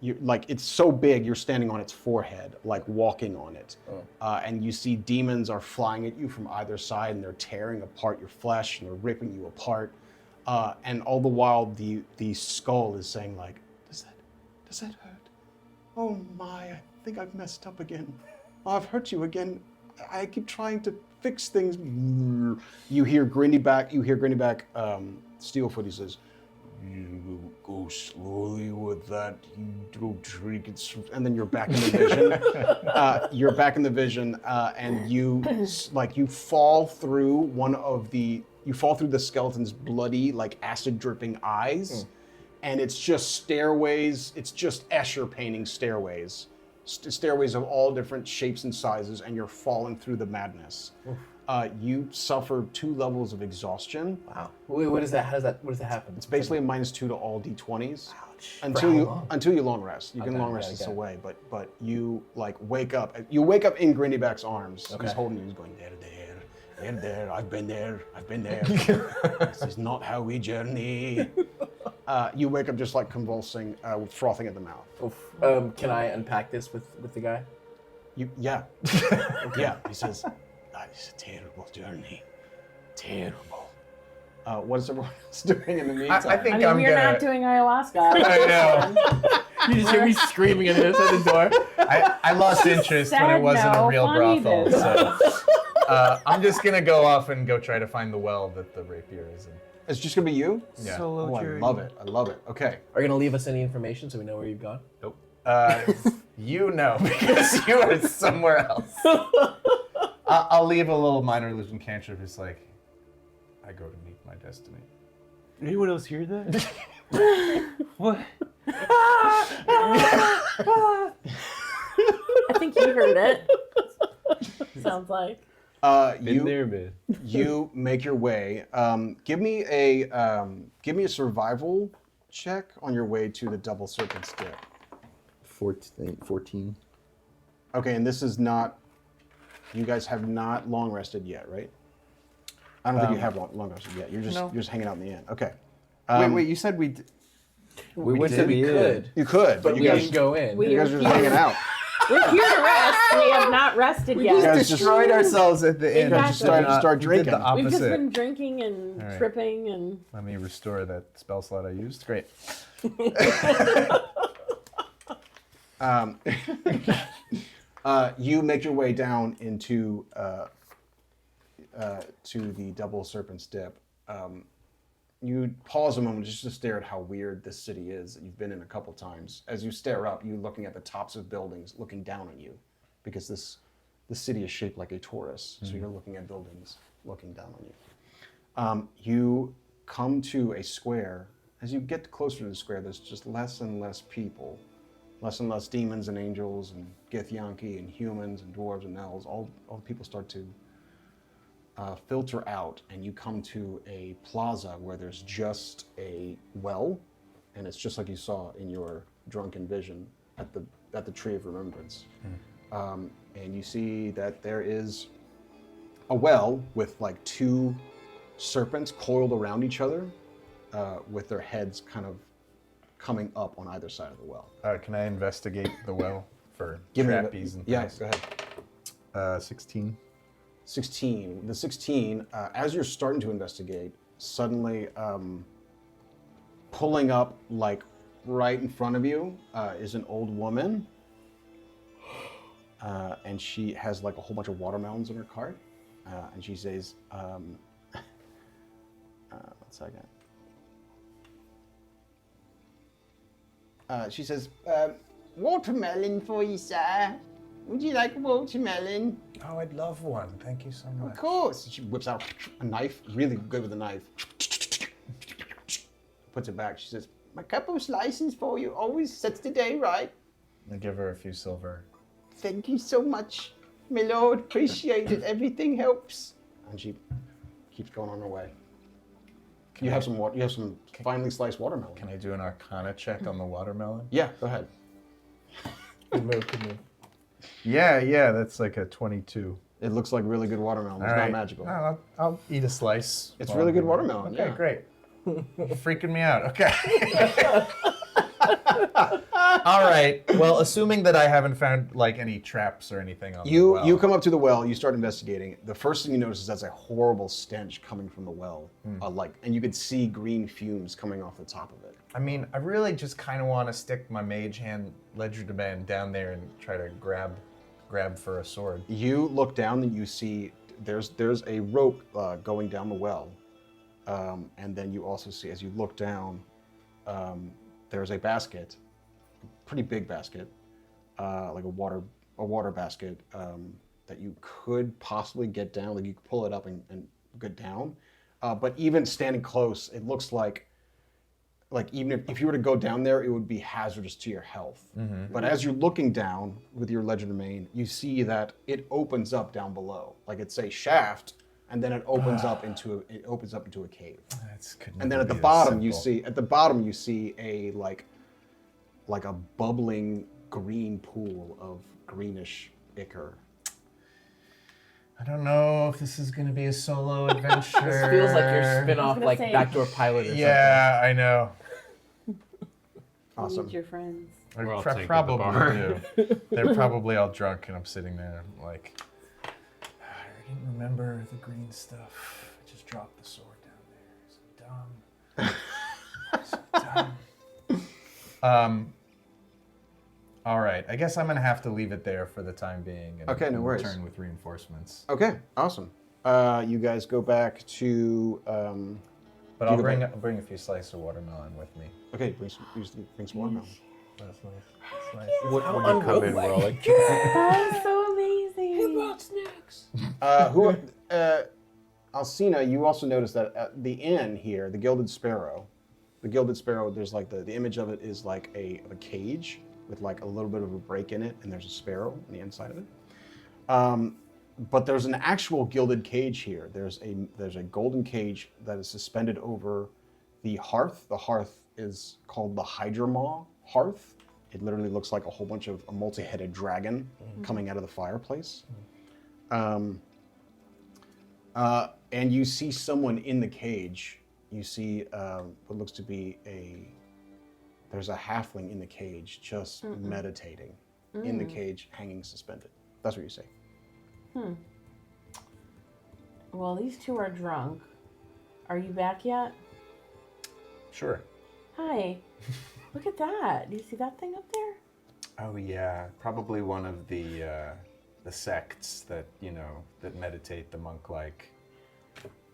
It's so big, you're standing on its forehead, like walking on it. And you see demons are flying at you from either side, and they're tearing apart your flesh, and they're ripping you apart. And all the while, the skull is saying, like, does that hurt? Oh my, I think I've messed up again. Oh, I've hurt you again. I keep trying to fix things. You hear Grindyback, Steelfoot, he says, you go slowly with that, you don't drink it. And then you're back in the vision. And you fall through the skeleton's bloody, like acid dripping eyes. And it's just stairways, it's just Escher painting stairways. Stairways of all different shapes and sizes, and you're falling through the madness. You suffer 2 levels of exhaustion. Wow. Wait, what is that? What does that happen? It's basically a -2 to all d20s. Ouch. Until For how you long? until you long rest. You can Okay, long rest okay, this okay. away, but you like wake up. You wake up in Grindyback's arms. Okay. He's holding you. He's going there. I've been there. This is not how we journey. You wake up just like convulsing, with frothing at the mouth. Oof. Can I unpack this with the guy? Yeah. Yeah. He says, "It's a terrible journey. Terrible. What is everyone else doing in the meantime? I think I mean, I'm we're gonna. not doing ayahuasca. I know. You just hear me screaming at the door. I lost interest when Sad it wasn't no, a real funny brothel, this. so I'm just gonna go off and go try to find the well that the rapier is in. It's just gonna be you? Yeah. Oh, I love it. I love it. Okay. Are you gonna leave us any information so we know where you've gone? Nope. You know, because you are somewhere else. I'll leave a little minor illusion cantrip. It's like, I go to meet my destiny. Anyone else hear that? What? I think he heard it. Sounds like. Been there, man. You make your way. Give me a survival check on your way to the double serpent's dip. 14. Okay, and this is not. You guys have not long rested yet, right? I don't think you have long rested yet. You're just hanging out in the inn. Okay. Wait, you said we. We said we could, You could, but you we guys didn't go in. We you guys are just hanging out. We're here to rest. We have not rested yet. guys just destroyed ourselves at the inn. Exactly. Just start We did drinking. the We've just opposite. been drinking and All right. tripping and. Let me restore that spell slot I used. Great. You make your way down into to the double serpent's dip. You pause a moment just to stare at how weird this city is that you've been in a couple times. As you stare up, you're looking at the tops of buildings, looking down on you, because this city is shaped like a torus. So you're looking at buildings, looking down on you. You come to a square. As you get closer to the square, there's just less and less people. Less and less demons and angels and Githyanki and humans and dwarves and elves. All the people start to filter out, and you come to a plaza where there's just a well, and it's just like you saw in your drunken vision at the Tree of Remembrance. And you see that there is a well with like two serpents coiled around each other, with their heads kind of coming up on either side of the well. Can I investigate the well for Give me a- trapeze and Yeah, things? go ahead. 16. 16. The 16, as you're starting to investigate, suddenly pulling up like right in front of you is an old woman. And she has like a whole bunch of watermelons in her cart. And she says, 1 second. She says, watermelon for you, sir. Would you like a watermelon? Oh, I'd love one. Thank you so much. Of course. She whips out a knife, really good with a knife. Puts it back. She says, my couple of slices for you always sets the day right. I give her a few silver. Thank you so much, my lord. Appreciate it. Everything helps. And she keeps going on her way. You have some finely sliced watermelon. Can I do an Arcana check on the watermelon? Yeah, go ahead. Good move. Yeah, that's like a 22. It looks like really good watermelon. It's All not right. magical. No, I'll eat a slice. It's while really I'm good doing it. watermelon, Okay, yeah. great. Freaking me out. Okay. All right. Well, assuming that I haven't found like any traps or anything on the well. You come up to the well, you start investigating. The first thing you notice is that's a horrible stench coming from the well. And you could see green fumes coming off the top of it. I mean, I really just kind of want to stick my mage hand legerdemain down there and try to grab for a sword. You look down and you see there's a rope going down the well. And then you also see, as you look down, there's a basket, a pretty big basket, like a water basket that you could possibly get down. Like you could pull it up and get down. But even standing close, it looks like even if you were to go down there, it would be hazardous to your health. But as you're looking down with your legerdemain, you see that it opens up down below, like it's a shaft. And then it opens up into a cave. And then at the bottom you see a like a bubbling green pool of greenish ichor. I don't know if this is going to be a solo adventure. This feels like your spin-off, gonna like say- Backdoor Pilot or something. Yeah, I know. Awesome. Meet your friends. I We're all taken at the probably bar. do. They're probably all drunk, and I'm sitting there like, I didn't remember the green stuff. I just dropped the sword down there. All right. I guess I'm gonna have to leave it there for the time being. And, Okay, no worries. Return with reinforcements. Okay, awesome. You guys go back to. But I'll bring a few slices of watermelon with me. Okay, bring some watermelon. That's nice. That's nice. When you come in, we're all like, That's so amazing. Alcina, you also notice that at the inn here, the Gilded Sparrow, there's like the image of it is like a cage with like a little bit of a break in it, and there's a sparrow on the inside of it. But there's an actual gilded cage here. There's a golden cage that is suspended over the hearth. The hearth is called the Hydra Maw hearth. It literally looks like a whole bunch of a multi-headed dragon coming out of the fireplace. And you see someone in the cage. You see what looks to be there's a halfling in the cage just meditating in the cage, hanging suspended. That's what you say. Well, these two are drunk. Are you back yet? Sure. Hi. Look at that. Do you see that thing up there? Oh yeah, probably one of the sects that that meditate, the monk-like.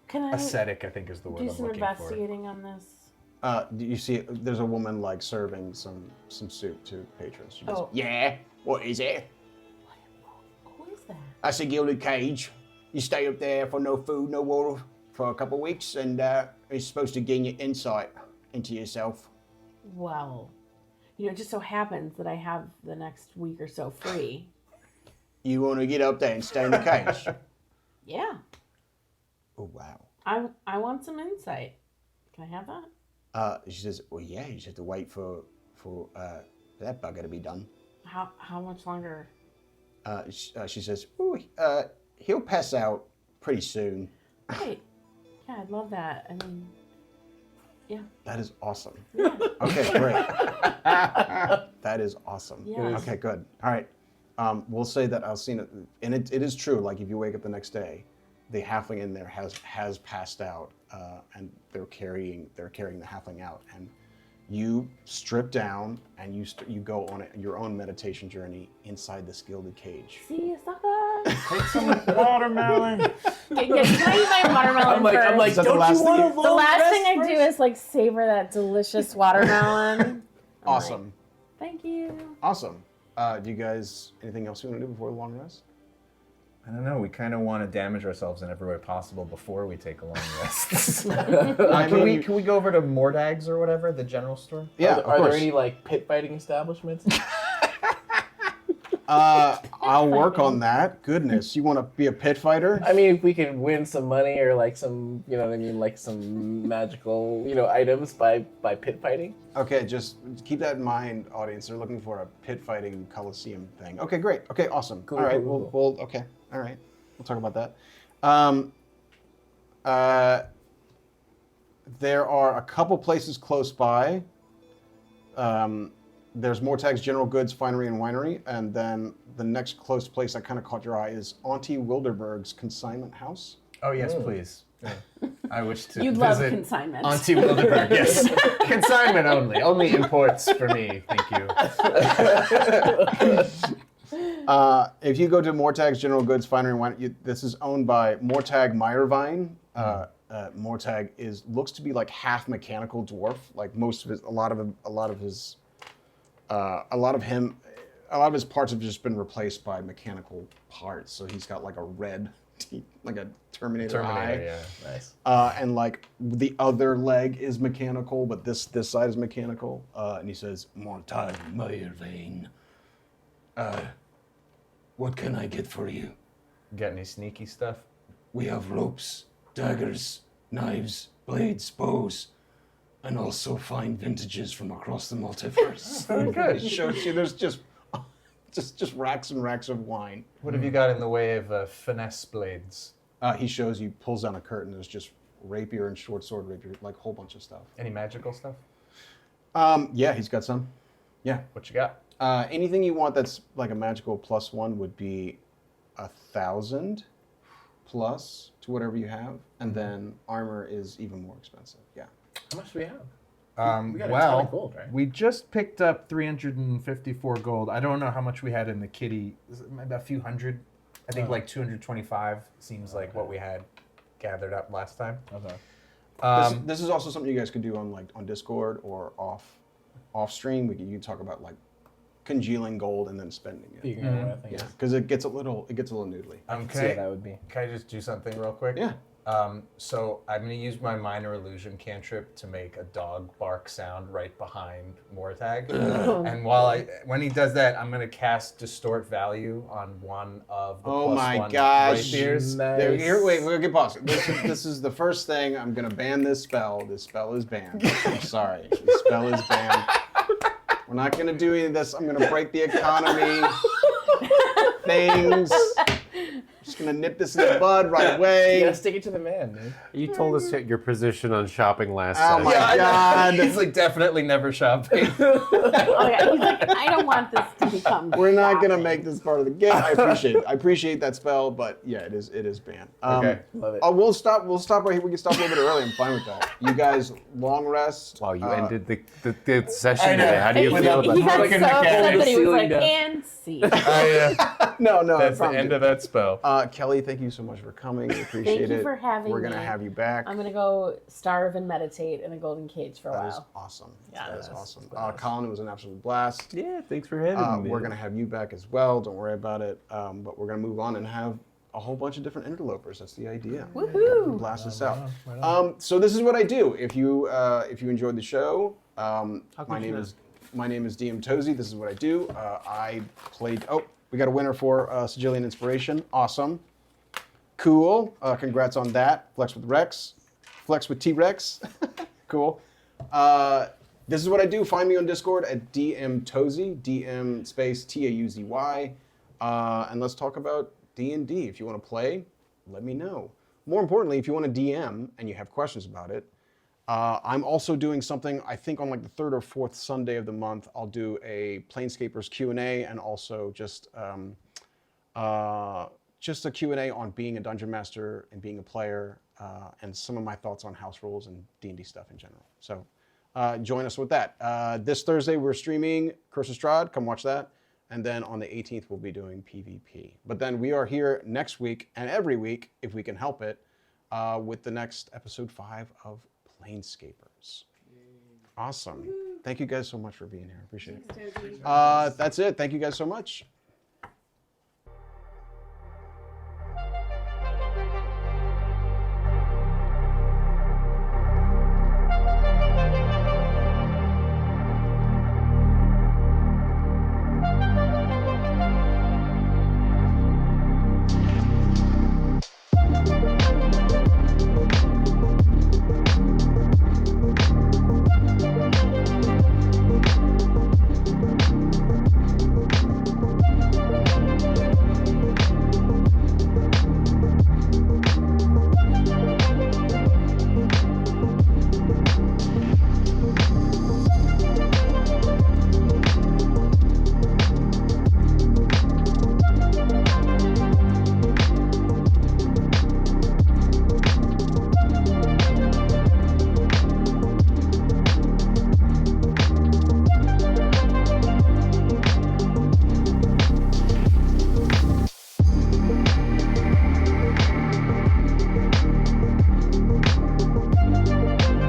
Can I Ascetic, I think, is the word do I'm some looking for. investigating on this? Do you see? There's a woman like serving some soup to patrons. She goes, Oh. yeah. What is it? Who is that? That's a gilded cage. You stay up there for no food, no water for a couple of weeks, and it's supposed to gain you insight into yourself. Well, it just so happens that I have the next week or so free. You want to get up there and stay in the cage? Yeah. Oh wow. I want some insight. Can I have that? She says, well, yeah. You just have to wait for that bugger to be done. How much longer? She says, ooh, he'll pass out pretty soon. Great. Yeah, I'd love that. I mean, yeah. That is awesome. Yeah. Okay, great. That is awesome. Yeah. Okay, good. All right. We'll say that Alcina, and it is true. Like if you wake up the next day, the halfling in there has passed out, and they're carrying the halfling out, and you strip down and you go on your own meditation journey inside this gilded cage. See you, sucker. Take some watermelon. Can I eat my watermelon first? I'm like, Is that the don't last you want thing to the last thing I do is like savor that delicious watermelon. I'm Awesome. like, thank you. Awesome. Do you guys, anything else you want to do before the long rest? I don't know. We kind of want to damage ourselves in every way possible before we take a long rest. Can we go over to Mordag's or whatever, the general store? Yeah, Are there any like pit fighting establishments? I'll work on that. Goodness, you want to be a pit fighter? I mean, if we could win some money or like some, like some magical, items by pit fighting. Okay, just keep that in mind, audience. They're looking for a pit fighting coliseum thing. Okay, great. Okay, awesome. Cool, all right, cool, we'll okay. All right, we'll talk about that. There are a couple places close by. There's Mortag's General Goods Finery and Winery, and then the next close place that kind of caught your eye is Auntie Wilderberg's Consignment House. Oh yes, please. I wish to You'd love visit consignment. Auntie Wilderberg. Yes, consignment only. Only imports for me. Thank you. If you go to Mortag's General Goods Finery and Winery, this is owned by Mortag Meyervine. Mortag looks to be like half mechanical dwarf. Like most of his, a lot of his parts have just been replaced by mechanical parts. So he's got like a red teeth, like a Terminator eye. Yeah. Nice. And like the other leg is mechanical, but this side is mechanical. And he says, Mortag Meyervine, what can I get for you? Got any sneaky stuff? We have ropes, daggers, knives, blades, bows, and also fine vintages from across the multiverse. Very good. It shows you there's just racks and racks of wine. What have you got in the way of finesse blades? He shows you, pulls down a curtain. There's just rapier and short sword rapier, like a whole bunch of stuff. Any magical stuff? Yeah, he's got some. Yeah. What you got? Anything you want that's like a magical +1 would be 1,000 plus to whatever you have, and then armor is even more expensive. Yeah. How much do we have? We got a ton Well, of gold, right? we just picked up 354 gold. I don't know how much we had in the kitty. Maybe a few hundred. I think like 225 seems like what we had gathered up last time. Okay. This is also something you guys could do on Discord or off stream. You can talk about like congealing gold and then spending it. Figuring it out, I think. Yeah, because it gets a little noodly. See what that would be. Can I just do something real quick? Yeah. So I'm going to use my minor illusion cantrip to make a dog bark sound right behind Mortag. And when he does that, I'm going to cast Distort Value on one of the Oh my +1 gosh! rapiers. There, here, wait, we're gonna pause. This is the first thing. I'm gonna ban this spell. This spell is banned. I'm sorry. This spell is banned. We're not gonna do any of this. I'm gonna break the economy. Things. Just gonna nip this in the bud right away. You gotta stick it to the man, dude. You told us your position on shopping last Oh time. my I know. God. He's like definitely never shopping. Oh, yeah. He's like, I don't want this to become. We're not gonna shopping. make this part of the game. I appreciate it. I appreciate that spell, but yeah, it is banned. Okay. Love it. We'll stop right here. We can stop a little bit early. I'm fine with that. You guys, long rest. Wow, you ended the session I know. today. How do you He feel about got so Fucking upset mechanics. that he was Ceiling like, down. and see. No, That's the I'm end good. of that spell. Kelly, thank you so much for coming. We appreciate Thank you it. for having We're gonna me. have you back. I'm gonna go starve and meditate in a golden cage for a That is while. awesome. Yeah, that is that's awesome. badass. Colin, it was an absolute blast. Yeah, thanks for having me. We're gonna have you back as well. Don't worry about it. But we're gonna move on and have a whole bunch of different interlopers. That's the idea. Woohoo! Blast us out. So this is what I do. If you enjoyed the show, my name is DM Tozy. This is what I do. I played. Oh, we got a winner for Sigillian Inspiration. Awesome. Cool. Congrats on that. Flex with Rex. Flex with T-Rex. Cool. This is what I do. Find me on Discord at DM Tozy. DM space TAUZY. And let's talk about D&D. If you want to play, let me know. More importantly, if you want to DM and you have questions about it, I'm also doing something, I think on like the third or fourth Sunday of the month, I'll do a Planescapers Q&A and also just a Q&A on being a Dungeon Master and being a player and some of my thoughts on house rules and D&D stuff in general. So join us with that. This Thursday, we're streaming Curse of Strahd. Come watch that. And then on the 18th, we'll be doing PvP. But then we are here next week and every week, if we can help it, with the next episode 5 of Planescapers. Awesome. Thank you guys so much for being here. I appreciate it. That's it. Thank you guys so much.